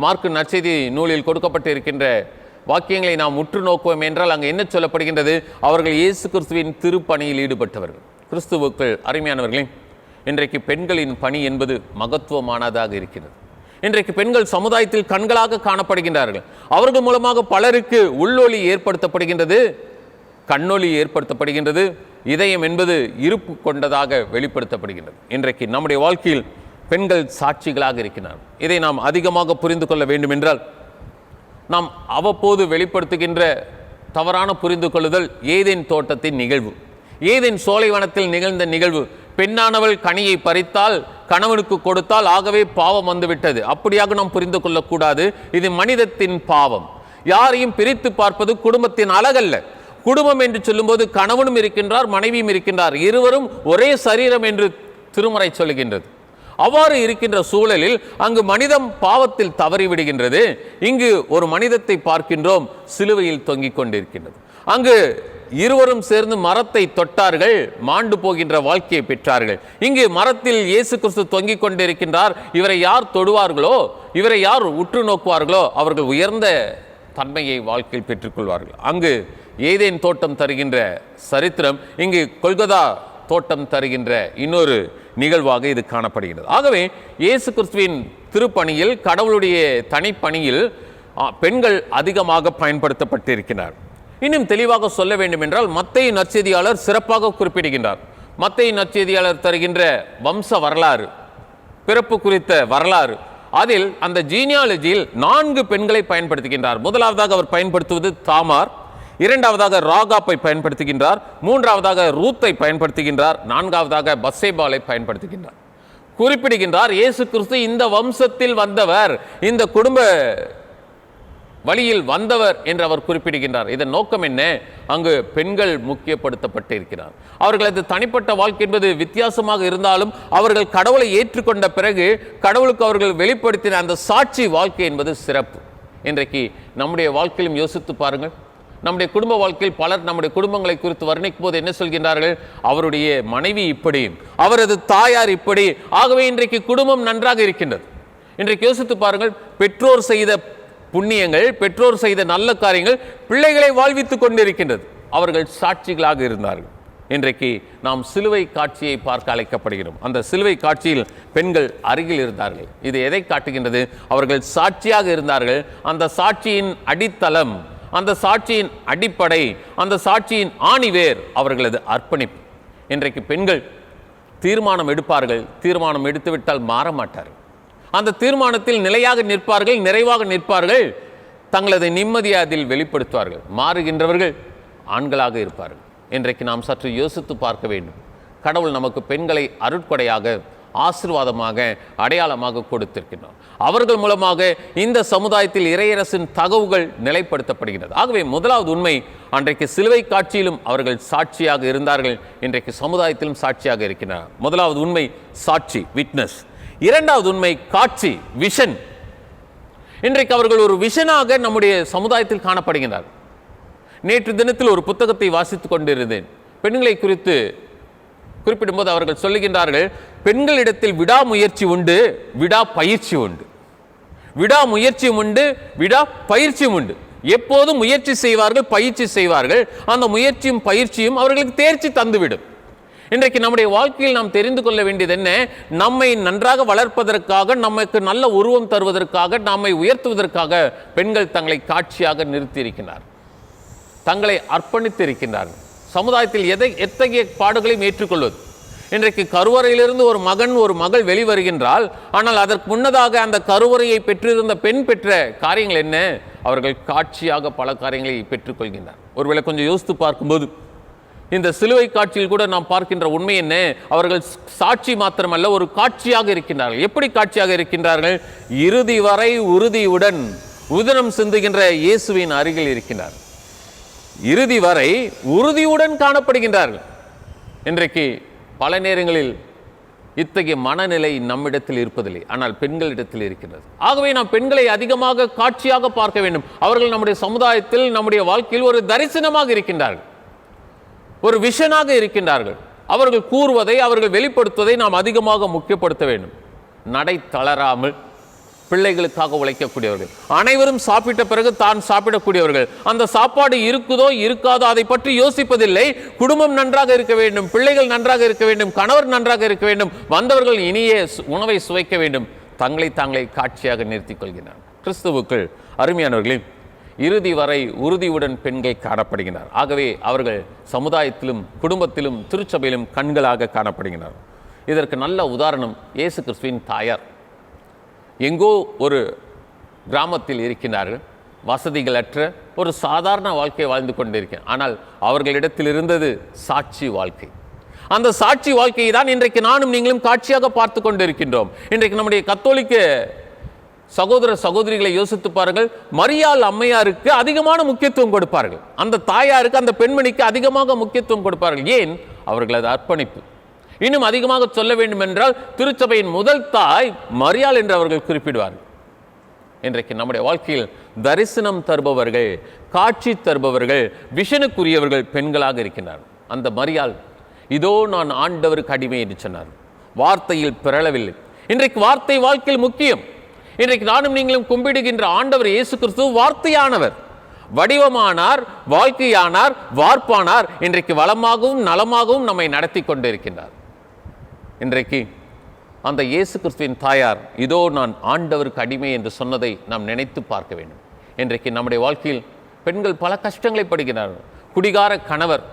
மார்க் நற்செய்தி நூலில் கொடுக்கப்பட்டு இருக்கின்ற வாக்கியங்களை நாம் உற்று நோக்குவோம் என்றால் அங்கு என்ன சொல்லப்படுகின்றது? அவர்கள் இயேசு கிறிஸ்துவின் திருப்பணியில் ஈடுபட்டவர்கள். கிறிஸ்துவுக்குள் அருமையானவர்களே, இன்றைக்கு பெண்களின் பணி என்பது மகத்துவமானதாக இருக்கிறது. இன்றைக்கு பெண்கள் சமுதாயத்தில் கண்களாக காணப்படுகின்றார்கள். அவர்கள் மூலமாக பலருக்கு உள்ளொளி ஏற்படுத்தப்படுகின்றது, கண்ணொளி ஏற்படுத்தப்படுகின்றது, இதயம் என்பது இருப்பு கொண்டதாக வெளிப்படுத்தப்படுகின்றது. இன்றைக்கு நம்முடைய வாழ்க்கையில் பெண்கள் சாட்சிகளாக இருக்கிறார். இதை நாம் அதிகமாக புரிந்து கொள்ள வேண்டும் என்றால், நாம் அவ்வப்போது வெளிப்படுத்துகின்ற தவறான புரிந்து கொள்ளுதல் ஏதேன் தோட்டத்தின் நிகழ்வு, ஏதேன் சோலைவனத்தில் நிகழ்ந்த நிகழ்வு. பெண்ணானவள் கனியை பறித்தால், கணவனுக்கு கொடுத்தால், ஆகவே பாவம் வந்துவிட்டது. அப்படியாக நாம் புரிந்து கொள்ளக்கூடாது. இது மனிதத்தின் பாவம். யாரையும் பிரித்து பார்ப்பது குடும்பத்தின் அழகல்ல. குடும்பம் என்று சொல்லும்போது கணவனும் இருக்கின்றார், மனைவியும் இருக்கின்றார், இருவரும் ஒரே சரீரம் என்று திருமறை சொல்லுகின்றது. அவ்வாறு இருக்கின்ற சூழலில் அங்கு மனிதம் பாவத்தில் தவறிவிடுகின்றது. இங்கு ஒரு மனிதத்தை பார்க்கின்றோம், சிலுவையில் தொங்கிக் கொண்டிருக்கின்றது. அங்கு இருவரும் சேர்ந்து மரத்தை தொட்டார்கள், மாண்டு போகின்ற வாழ்க்கையை பெற்றார்கள். இங்கு மரத்தில் இயேசு கிறிஸ்து தொங்கிக் கொண்டிருக்கின்றார். இவரை யார் தொடுவார்களோ, இவரை யார் உற்று நோக்குவார்களோ, அவர்கள் உயர்ந்த தன்மையை வாழ்க்கையில் பெற்றுக்கொள்வார்கள். அங்கு ஏதேன் தோட்டம் தருகின்ற சரித்திரம் இங்கு கொல்கொதா தோட்டம் தருகின்ற இன்னொரு நிகழ்வாக இது காணப்படுகிறது. ஆகவே இயேசு கிறிஸ்துவின் திருப்பணியில், கடவுளுடைய தனிப்பணியில் பெண்கள் அதிகமாக பயன்படுத்தப்பட்டிருக்கிறார். இன்னும் தெளிவாக சொல்ல வேண்டும் என்றால், மத்தேயு நற்செய்தியாளர் சிறப்பாக குறிப்பிடுகின்றார். மத்தேயு நற்செய்தியாளர் தருகின்ற வம்ச வரலாறு, பிறப்பு குறித்த வரலாறு, அதில் அந்த ஜீனியாலஜியில் 4 பெண்களை பயன்படுத்துகின்றார். முதலாவதாக அவர் பயன்படுத்துவது தாமார், இரண்டாவதாக ராகாப்பை பயன்படுத்துகின்றார், மூன்றாவதாக ரூத்தை பயன்படுத்துகின்றார், நான்காவதாக பத்சேபாலை பயன்படுத்துகின்றார். குறிப்பிடுகின்றார், இயேசு கிறிஸ்து இந்த வம்சத்தில் வந்தவர், இந்த குடும்ப வழியில் வந்தவர் என்று அவர் குறிப்பிடுகின்றார். இதன் நோக்கம் என்ன? அங்கு பெண்கள் முக்கியப்படுத்தப்பட்டிருக்கிறார். அவர்களது தனிப்பட்ட வாழ்க்கை என்பது வித்தியாசமாக இருந்தாலும், அவர்கள் கடவுளை ஏற்றுக்கொண்ட பிறகு கடவுளுக்கு அவர்கள் வெளிப்படுத்தின அந்த சாட்சி வாழ்க்கை என்பது சிறப்பு. இன்றைக்கு நம்முடைய வாழ்க்கையிலும் யோசித்து பாருங்கள். நம்முடைய குடும்ப வாழ்க்கையில் பலர் நம்முடைய குடும்பங்களை குறித்து வர்ணிக்கும் போது என்ன சொல்கின்றார்கள்? அவருடைய மனைவி இப்படி, அவரது தாயார் இப்படி. ஆகவே இன்றைக்கு குடும்பம் நன்றாக இருக்கின்றது. இன்றைக்கு யோசித்து பாருங்கள், பெற்றோர் செய்த புண்ணியங்கள், பெற்றோர் செய்த நல்ல காரியங்கள் பிள்ளைகளை வாழ்வித்துக் கொண்டிருக்கின்றது. அவர்கள் சாட்சிகளாக இருந்தார்கள். இன்றைக்கு நாம் சிலுவை காட்சியை பார்க்க அழைக்கப்படுகிறோம். அந்த சிலுவை காட்சியில் பெண்கள் அருகில் இருந்தார்கள். இது எதை காட்டுகின்றது? அவர்கள் சாட்சியாக இருந்தார்கள். அந்த சாட்சியின் அடித்தளம், அந்த சாட்சியின் அடிப்படை, அந்த சாட்சியின் ஆணிவேர் அவர்களது அர்ப்பணிப்பு. இன்றைக்கு பெண்கள் தீர்மானம் எடுப்பார்கள். தீர்மானம் எடுத்துவிட்டால் மாற மாட்டார்கள். அந்த தீர்மானத்தில் நிலையாக நிற்பார்கள், நிறைவாக நிற்பார்கள். தங்களது நிம்மதியை அதில் வெளிப்படுத்துவார்கள். மாறுகின்றவர்கள் ஆண்களாக இருப்பார்கள். இன்றைக்கு நாம் சற்று யோசித்து பார்க்க வேண்டும். கடவுள் நமக்கு பெண்களை அருட்கொடையாக, ஆசீர்வாதமாக, அடையாளமாக கொடுத்திருக்கின்றோம். அவர்கள் மூலமாக இந்த சமுதாயத்தில் இறையரசின் தகவுகள் நிலைப்படுத்தப்படுகிறது. ஆகவே முதலாவது உண்மை, அன்றைக்கு சிலுவை காட்சியிலும் அவர்கள் சாட்சியாக இருந்தார்கள். இன்றைக்கு சமுதாயத்திலும் சாட்சியாக இருக்கின்றனர். முதலாவது உண்மை சாட்சி, விட்னஸ். இரண்டாவது உண்மை காட்சி, விஷன். இன்றைக்கு அவர்கள் ஒரு விஷனாக நம்முடைய சமுதாயத்தில் காணப்படுகின்றனர். நேற்று தினத்தில் ஒரு புத்தகத்தை வாசித்துக் கொண்டிருந்தேன். பெண்களை குறித்து குறிப்பிடும்போது அவர்கள் சொல்லுகின்றார்கள், பெண்களிடத்தில் விடாமுயற்சி உண்டு, விடா பயிற்சி உண்டு. விடாமுயற்சியும் உண்டு, விடா பயிற்சியும் உண்டு. எப்போதும் முயற்சி செய்வார்கள், பயிற்சி செய்வார்கள். அந்த முயற்சியும் பயிற்சியும் அவர்களுக்கு தேர்ச்சி தந்துவிடும். இன்றைக்கு நம்முடைய வாழ்க்கையில் நாம் தெரிந்து கொள்ள வேண்டியது என்ன? நம்மை நன்றாக வளர்ப்பதற்காக, நமக்கு நல்ல உருவம் தருவதற்காக, நம்மை உயர்த்துவதற்காக பெண்கள் தங்களை காட்சியாக நிறுத்தி இருக்கிறார், தங்களை அர்ப்பணித்து இருக்கின்றார்கள். சமுதாயத்தில் எத்தகைய பாடுகளையும் ஏற்றுக்கொள்வது. இன்றைக்கு கருவறையிலிருந்து ஒரு மகன், ஒரு மகள் வெளிவருகின்றால், ஆனால் அதற்கு முன்னதாக அந்த கருவறையை பெற்றிருந்த பெண் பெற்ற காரியங்கள் என்ன? அவர்கள் காட்சியாக பல காரியங்களை பெற்றுக்கொள்கின்றனர். ஒருவேளை கொஞ்சம் யோசித்து பார்க்கும்போது இந்த சிலுவை காட்சியில் கூட நாம் பார்க்கின்ற உண்மை என்ன? அவர்கள் சாட்சி மாத்திரமல்ல, ஒரு காட்சியாக இருக்கின்றார்கள். எப்படி காட்சியாக இருக்கின்றார்கள்? இறுதி வரை உறுதியுடன் உதிரம் சிந்துகின்ற இயேசுவின் அருகில் இருக்கின்றார். இறுதி வரை உறுதியுடன் காணப்படுகின்றார்கள். இன்றைக்கு பல நேரங்களில் இத்தகைய மனநிலை நம்மிடத்தில் இருப்பதில்லை, ஆனால் பெண்களிடத்தில் இருக்கின்றது. ஆகவே நாம் பெண்களை அதிகமாக காட்சியாக பார்க்க வேண்டும். அவர்கள் நம்முடைய சமுதாயத்தில், நம்முடைய வாழ்க்கையில் ஒரு தரிசனமாக இருக்கின்றார்கள், ஒரு விஷனாக இருக்கின்றார்கள். அவர்கள் கூறுவதை, அவர்கள் வெளிப்படுத்துவதை நாம் அதிகமாக முக்கியப்படுத்த வேண்டும். நடை தளராமல் பிள்ளைகளுக்காக உழைக்கக்கூடியவர்கள், அனைவரும் சாப்பிட்ட பிறகு தான் சாப்பிடக்கூடியவர்கள். அந்த சாப்பாடு இருக்குதோ இருக்காதோ அதை பற்றி யோசிப்பதில்லை. குடும்பம் நன்றாக இருக்க வேண்டும், பிள்ளைகள் நன்றாக இருக்க வேண்டும், கணவர் நன்றாக இருக்க வேண்டும், வந்தவர்கள் இனிய உணவை சுவைக்க வேண்டும். தங்களை தாங்களை காட்சியாக நிறுத்திக் கொள்கிறார். கிறிஸ்துவுக்குள் அருமையானவர்களே, இறுதி வரை உறுதியுடன் பெண்கள் காணப்படுகிறார். ஆகவே அவர்கள் சமுதாயத்திலும், குடும்பத்திலும், திருச்சபையிலும் கண்களாக காணப்படுகிறார். இதற்கு நல்ல உதாரணம் இயேசு கிறிஸ்துவின் தாயார். எங்கோ ஒரு கிராமத்தில் இருக்கிறார்கள், வசதிகளற்ற ஒரு சாதாரண வாழ்க்கை வாழ்ந்து கொண்டிருக்கிறார். ஆனால் அவர்களிடத்தில் இருந்தது சாட்சி வாழ்க்கை. அந்த சாட்சி வாழ்க்கையை தான் இன்றைக்கு நானும் நீங்களும் காட்சியாக பார்த்து கொண்டிருக்கின்றோம். இன்றைக்கு நம்முடைய கத்தோலிக்க சகோதர சகோதரிகளை யோசித்து பாருங்கள். மரியாள் அம்மையாருக்கு அதிகமான முக்கியத்துவம் கொடுப்பார்கள், அந்த தாயாருக்கு, அந்த பெண்மணிக்கு அதிகமாக முக்கியத்துவம் கொடுப்பார்கள். ஏன்? அவர்களது அர்ப்பணிப்பு. இன்னும் அதிகமாக சொல்ல வேண்டும் என்றால் திருச்சபையின் முதல் தாய் மரியாள் என்று அவர்கள் குறிப்பிடுவார்கள். இன்றைக்கு நம்முடைய வாழ்க்கையில் தரிசனம் தருபவர்கள், காட்சி தருபவர்கள், விஷனுக்குரியவர்கள் பெண்களாக இருக்கின்றார்கள். அந்த மரியாள், இதோ நான் ஆண்டவருக்கு அடிமை என்று சொன்னார். வார்த்தையில் பிறளவில்லை. இன்றைக்கு வார்த்தை வாழ்க்கையில் முக்கியம். இன்றைக்கு நானும் நீங்களும் கும்பிடுகின்ற ஆண்டவர் இயேசு கிறிஸ்து வார்த்தையானவர், வடிவமானார், வாழ்க்கையானார், வார்ப்பானார். இன்றைக்கு வளமாகவும் நலமாகவும் நம்மை நடத்தி கொண்டிருக்கின்றார். இன்றைக்கு அந்த இயேசு கிறிஸ்துவின் தாயார், இதோ நான் ஆண்டவருக்கு அடிமை என்று சொன்னதை நாம் நினைத்து பார்க்க வேண்டும். இன்றைக்கு நம்முடைய வாழ்க்கையில் பெண்கள் பல கஷ்டங்களை படுகிறார்கள். குடிகார கணவர்,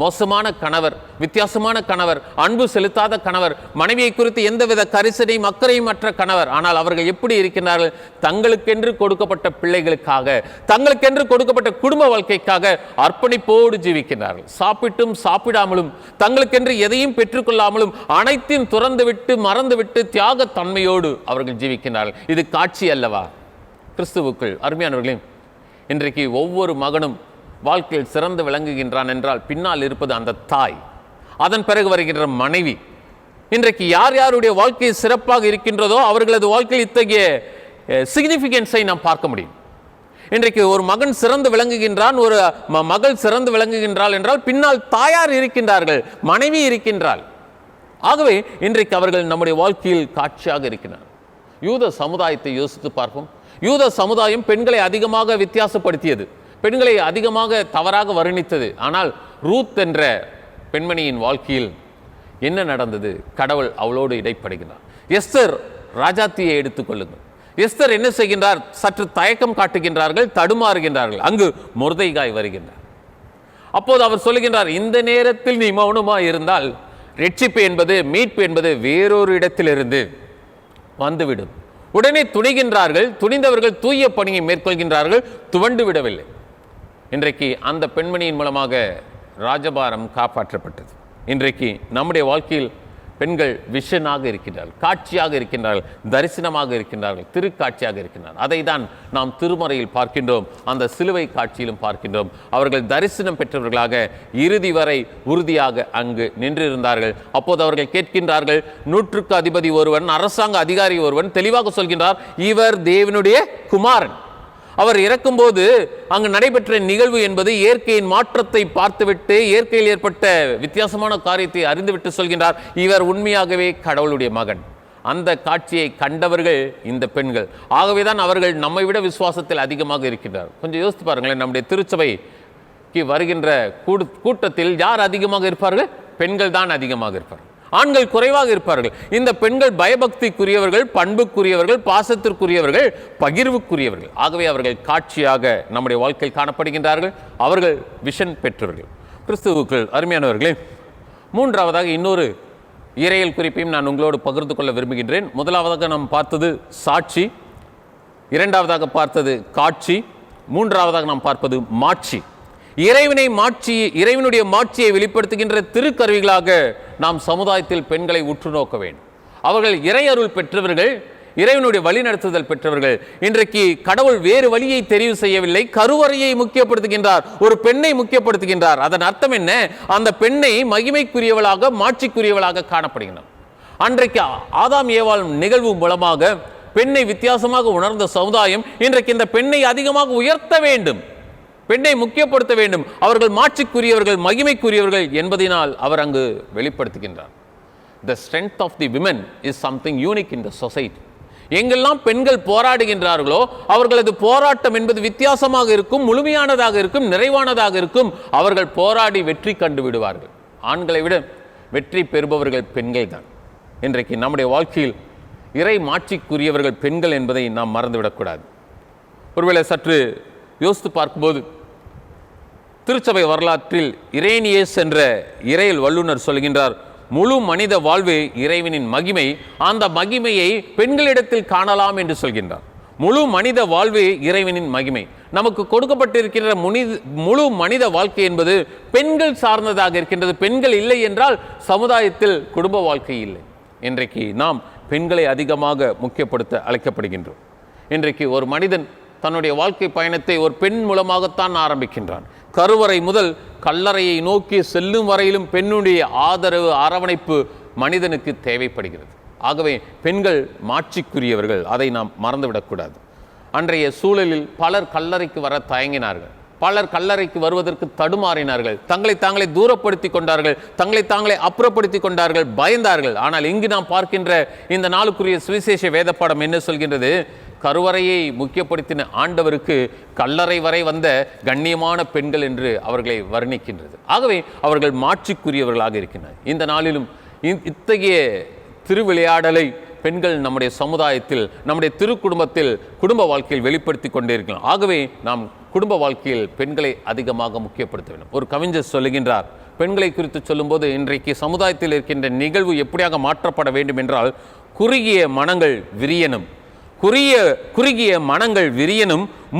மோசமான கணவர், வித்தியாசமான கணவர், அன்பு செலுத்தாத கணவர், மனைவியை குறித்து எந்தவித கரிசனையும் அக்கறையும் அற்ற கணவர். ஆனால் அவர்கள் எப்படி இருக்கின்றார்கள்? தங்களுக்கென்று கொடுக்கப்பட்ட பிள்ளைகளுக்காக, தங்களுக்கென்று கொடுக்கப்பட்ட குடும்ப வாழ்க்கைக்காக அர்ப்பணிப்போடு ஜீவிக்கின்றார்கள். சாப்பிட்டும் சாப்பிடாமலும், தங்களுக்கென்று எதையும் பெற்றுக்கொள்ளாமலும், அனைத்தையும் துறந்துவிட்டு மறந்துவிட்டு தியாக தன்மையோடு அவர்கள் ஜீவிக்கின்றார்கள். இது காட்சி அல்லவா? கிறிஸ்துவுக்குள் அருமையானவர்களே, இன்றைக்கு ஒவ்வொரு மகனும் வாழ்க்கையில் சிறந்து விளங்குகின்றான் என்றால் பின்னால் இருப்பது அந்த தாய், அதன் பிறகு வருகின்ற மனைவி. இன்றைக்கு யார் யாருடைய வாழ்க்கை சிறப்பாக இருக்கின்றதோ அவர்களது வாழ்க்கையில் இத்தகைய சிக்னிஃபிகன்ஸை நாம் பார்க்க முடியும். இன்றைக்கு ஒரு மகன் சிறந்து விளங்குகின்றான், ஒரு மகள் சிறந்து விளங்குகின்றாள் என்றால் பின்னால் தாயார் இருக்கின்றார்கள், மனைவி இருக்கின்றாள். ஆகவே இன்றைக்கு அவர்கள் நம்முடைய வாழ்க்கையில் காட்சியாக இருக்கிறார். யூத சமுதாயத்தை யோசித்து பார்ப்போம். யூத சமுதாயம் பெண்களை அதிகமாக வித்தியாசப்படுத்தியது, பெண்களை அதிகமாக தவறாக வர்ணித்தது. ஆனால் ரூத் என்ற பெண்மணியின் வாழ்க்கையில் என்ன நடந்தது? கடவுள் அவளோடு இடைப்படுகிறார். எஸ்தர் ராஜாத்தியை எடுத்துக்கொள்ளுங்கள். எஸ்தர் என்ன செய்கின்றார்? சற்று தயக்கம் காட்டுகின்றார்கள், தடுமாறுகின்றார்கள். அங்கு மொர்தெகாய் வருகின்றார். அப்போது அவர் சொல்லுகின்றார், இந்த நேரத்தில் நீ மௌனமாக இருந்தால் ரட்சிப்பு என்பது, மீட்பு என்பது வேறொரு இடத்திலிருந்து வந்துவிடும். உடனே துணிகின்றார்கள். துணிந்தவர்கள் தூய பணியை மேற்கொள்கின்றார்கள், துவண்டு விடவில்லை. இன்றைக்கு அந்த பெண்மணியின் மூலமாக ராஜபாரம் காப்பாற்றப்பட்டது. இன்றைக்கு நம்முடைய வாழ்க்கையில் பெண்கள் விஷனாக இருக்கின்றார்கள், காட்சியாக இருக்கின்றார்கள், தரிசனமாக இருக்கின்றார்கள், திருக்காட்சியாக இருக்கின்றார்கள். அதை தான் நாம் திருமறையில் பார்க்கின்றோம், அந்த சிலுவை காட்சியிலும் பார்க்கின்றோம். அவர்கள் தரிசனம் பெற்றவர்களாக இறுதி வரை உறுதியாக அங்கு நின்றிருந்தார்கள். அப்போது அவர்கள் கேட்கின்றார்கள், 100க்கு அதிபதி ஒருவன், அரசாங்க அதிகாரி ஒருவன் தெளிவாக சொல்கின்றார், இவர் தேவனுடைய குமாரன். அவர் இறக்கும்போது அங்கு நடைபெற்ற நிகழ்வு என்பது இயற்கையின் மாற்றத்தை பார்த்துவிட்டு, இயற்கையில் ஏற்பட்ட வித்தியாசமான காரியத்தை அறிந்துவிட்டு சொல்கின்றார், இவர் உண்மையாகவே கடவுளுடைய மகன். அந்த காட்சியை கண்டவர்கள் இந்த பெண்கள். ஆகவேதான் அவர்கள் நம்மை விட விசுவாசத்தில் அதிகமாக இருக்கின்றார். கொஞ்சம் யோசித்து பாருங்களேன், நம்முடைய திருச்சபைக்கு வருகின்ற கூட்டத்தில் யார் அதிகமாக இருப்பார்கள்? பெண்கள் தான் அதிகமாக இருப்பார்கள், ஆண்கள் குறைவாக இருப்பார்கள். இந்த பெண்கள் பயபக்திக்குரியவர்கள், பண்புக்குரியவர்கள், பாசத்திற்குரியவர்கள், பகிர்வுக்குரியவர்கள். ஆகவே அவர்கள் காட்சியாக நம்முடைய வாழ்க்கையில் காணப்படுகின்றார்கள். அவர்கள் விஷன் பெற்றவர்கள். கிறிஸ்துவுக்குள் அருமையானவர்களே, மூன்றாவதாக இன்னொரு இறையியல் குறிப்பையும் நான் உங்களோடு பகிர்ந்து கொள்ள விரும்புகின்றேன். முதலாவதாக நாம் பார்த்தது சாட்சி, இரண்டாவதாக பார்த்தது காட்சி, மூன்றாவதாக நாம் பார்ப்பது மாட்சி. இறைவனுடைய மாட்சியை வெளிப்படுத்துகின்ற திருக்கருவிகளாக நாம் சமுதாயத்தில் பெண்களை உற்று நோக்க வேண்டும். அவர்கள் இறையருள் பெற்றவர்கள், இறைவனுடைய வழிநடத்துதல் பெற்றவர்கள். இன்றைக்கு கடவுள் வேறு வழியை தெரிவு செய்யவில்லை, கருவறையை முக்கியப்படுத்துகின்றார், ஒரு பெண்ணை முக்கியப்படுத்துகின்றார். அதன் அர்த்தம் என்ன? அந்த பெண்ணை மகிமைக்குரியவளாக, மாட்சிக்குரியவளாக காணப்படுகின்றார். அன்றைக்கு ஆதாம் ஏவாள் நிகழ்வு மூலமாக பெண்ணை வித்தியாசமாக உணர்ந்த சமுதாயம் இன்றைக்கு இந்த பெண்ணை அதிகமாக உயர்த்த வேண்டும், பெண்ணை முக்கியப்படுத்த வேண்டும். அவர்கள் மாட்சிக்குரியவர்கள், மகிமைக்குரியவர்கள் என்பதனால் அவர் அங்கு வெளிப்படுத்துகின்றார். The strength of the women is something unique in the society. எங்கெல்லாம் பெண்கள் போராடுகின்றார்களோ அவர்களது போராட்டம் என்பது வித்தியாசமாக இருக்கும், முழுமையானதாக இருக்கும், நிறைவானதாக இருக்கும். அவர்கள் போராடி வெற்றி கண்டு விடுவார்கள். ஆண்களை விட வெற்றி பெறுபவர்கள் பெண்கள் தான். இன்றைக்கு நம்முடைய வாழ்க்கையில் இறை மாட்சிக்குரியவர்கள் பெண்கள் என்பதை நாம் மறந்துவிடக்கூடாது. ஒருவேளை சற்று யோசித்து பார்க்கும்போது திருச்சபை வரலாற்றில் இரேனியஸ் என்ற இறையியல் வல்லுநர் சொல்கின்றார், முழு மனித வாழ்வே இறைவனின் மகிமை, அந்த மகிமையை பெண்களிடத்தில் காணலாம் என்று சொல்கின்றார். முழு மனித வாழ்வே இறைவனின் மகிமை. நமக்கு கொடுக்கப்பட்டிருக்கின்ற முழு மனித வாழ்க்கை என்பது பெண்கள் சார்ந்ததாக இருக்கின்றது. பெண்கள் இல்லை என்றால் சமுதாயத்தில் குடும்ப வாழ்க்கை இல்லை. இன்றைக்கு நாம் பெண்களை அதிகமாக முக்கியப்படுத்த அழைக்கப்படுகின்றோம். இன்றைக்கு ஒரு மனிதன் தன்னுடைய வாழ்க்கை பயணத்தை ஒரு பெண் மூலமாகத்தான் ஆரம்பிக்கின்றான். கருவறை முதல் கல்லறையை நோக்கி செல்லும் வரையிலும் பெண்ணுடைய ஆதரவு, அரவணைப்பு மனிதனுக்கு தேவைப்படுகிறது. ஆகவே பெண்கள் மாட்சிக்குரியவர்கள், அதை நாம் மறந்துவிடக்கூடாது. அன்றைய சூழலில் பலர் கல்லறைக்கு வர தயங்கினார்கள், பலர் கல்லறைக்கு வருவதற்கு தடுமாறினார்கள், தங்களை தாங்களே தூரப்படுத்தி கொண்டார்கள், தங்களை தாங்களே அப்புறப்படுத்தி கொண்டார்கள், பயந்தார்கள். ஆனால் இங்கு நாம் பார்க்கின்ற இந்த நாளுக்குரிய சுவிசேஷ வேத பாடம் என்ன சொல்கின்றது? கருவறையை முக்கியப்படுத்தின ஆண்டவருக்கு கல்லறை வரை வந்த கண்ணியமான பெண்கள் என்று அவர்களை வர்ணிக்கின்றது. ஆகவே அவர்கள் மாட்சிக்குரியவர்களாக இருக்கின்றனர். இந்த நாளிலும் இத்தகைய திருவிளையாடலை பெண்கள் நம்முடைய சமுதாயத்தில், நம்முடைய திருக்குடும்பத்தில், குடும்ப வாழ்க்கையில் வெளிப்படுத்தி கொண்டே இருக்கலாம். ஆகவே நாம் குடும்ப வாழ்க்கையில் பெண்களை அதிகமாக முக்கியப்படுத்த வேண்டும். ஒரு கவிஞர் சொல்லுகின்றார், பெண்களை குறித்து சொல்லும்போது இன்றைக்கு சமுதாயத்தில் இருக்கின்ற நிகழ்வு எப்படியாக மாற்றப்பட வேண்டும் என்றால், குறுகிய மனங்கள் விரியனும்,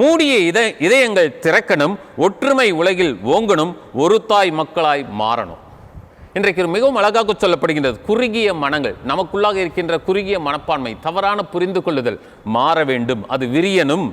மூடிய இதயங்கள் திறக்கணும், ஒற்றுமை உலகில் ஓங்கணும், ஒரு தாய் மக்களாய் மாறணும். இன்றைக்கு மிகவும் அழகாக சொல்லப்படுகின்றது. குறுகிய மனங்கள், நமக்குள்ளாக இருக்கின்ற குறுகிய மனப்பான்மை, தவறான புரிந்து கொள்ளுதல் மாற வேண்டும், அது விரியனும்.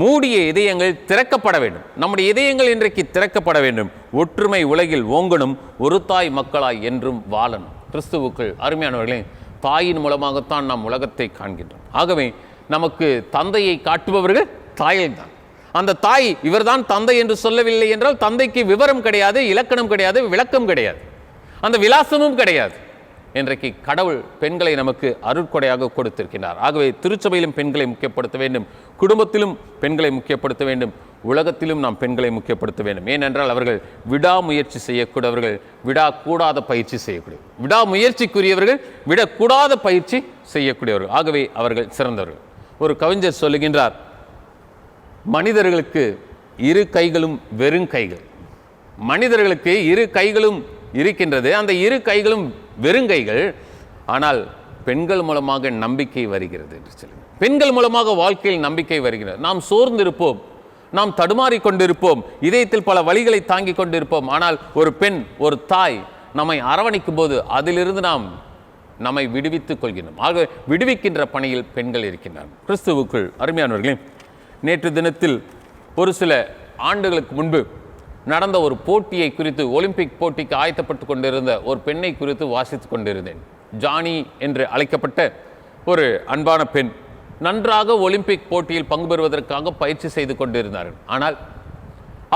மூடிய இதயங்கள் திறக்கப்பட வேண்டும். நம்முடைய இதயங்கள் இன்றைக்கு திறக்கப்பட வேண்டும். ஒற்றுமை உலகில் ஓங்கணும், ஒரு தாய் மக்களாய் என்றும் வாழணும். கிறிஸ்துவுக்குள் அருமையானவர்களே, தாயின் மூலமாகத்தான் நாம் உலகத்தை காண்கின்றோம். ஆகவே நமக்கு தந்தையை காட்டுபவர்கள் தாயைத்தான். அந்த தாய் இவர்தான் தந்தை என்று சொல்லவில்லை என்றால் தந்தைக்கு விவரம் கிடையாது, இலக்கணம் கிடையாது, விளக்கம் கிடையாது, அந்த விலாசமும் கிடையாது. இன்றைக்கு கடவுள் பெண்களை நமக்கு அருட்கொடையாக கொடுத்திருக்கிறார். ஆகவே திருச்சபையிலும் பெண்களை முக்கியப்படுத்த வேண்டும், குடும்பத்திலும் பெண்களை முக்கியப்படுத்த வேண்டும், உலகத்திலும் நாம் பெண்களை முக்கியப்படுத்த வேண்டும். ஏனென்றால் அவர்கள் விடாமுயற்சி செய்யக்கூடியவர்கள், விடாக்கூடாத பயிற்சி செய்யக்கூடியவர்கள், விடாமுயற்சிக்குரியவர்கள், விடக்கூடாத பயிற்சி செய்யக்கூடியவர்கள். ஆகவே அவர்கள் சிறந்தவர்கள். ஒரு கவிஞர் சொல்லுகின்றார், மனிதர்களுக்கு இரு கைகளும் வெறும் கைகள். மனிதர்களுக்கு இரு கைகளும் இருக்கின்றது, அந்த இரு கைகளும் வெறுங்கைகள். ஆனால் பெண்கள் மூலமாக நம்பிக்கை வருகிறது என்று சொல்லுங்கள். பெண்கள் மூலமாக வாழ்க்கையில் நம்பிக்கை வருகிறது. நாம் சோர்ந்திருப்போம், நாம் தடுமாறி கொண்டிருப்போம், இதயத்தில் பல வழிகளை தாங்கிக் கொண்டிருப்போம். ஆனால் ஒரு பெண், ஒரு தாய் நம்மை அரவணைக்கும் போது அதிலிருந்து நாம் நம்மை விடுவித்துக் கொள்கின்றோம். ஆக விடுவிக்கின்ற பணியில் பெண்கள் இருக்கின்றனர். கிறிஸ்துவுக்குள் அருமையானவர்களே, நேற்று தினத்தில் ஒரு சில ஆண்டுகளுக்கு முன்பு நடந்த ஒரு போட்டியை குறித்து, ஒலிம்பிக் போட்டிக்கு ஆயத்தப்பட்டு கொண்டிருந்த ஒரு பெண்ணை குறித்து வாசித்து கொண்டிருந்தேன். ஜானி என்று அழைக்கப்பட்ட ஒரு அன்பான பெண் நன்றாக ஒலிம்பிக் போட்டியில் பங்கு பெறுவதற்காக பயிற்சி செய்து கொண்டிருந்தார்கள். ஆனால்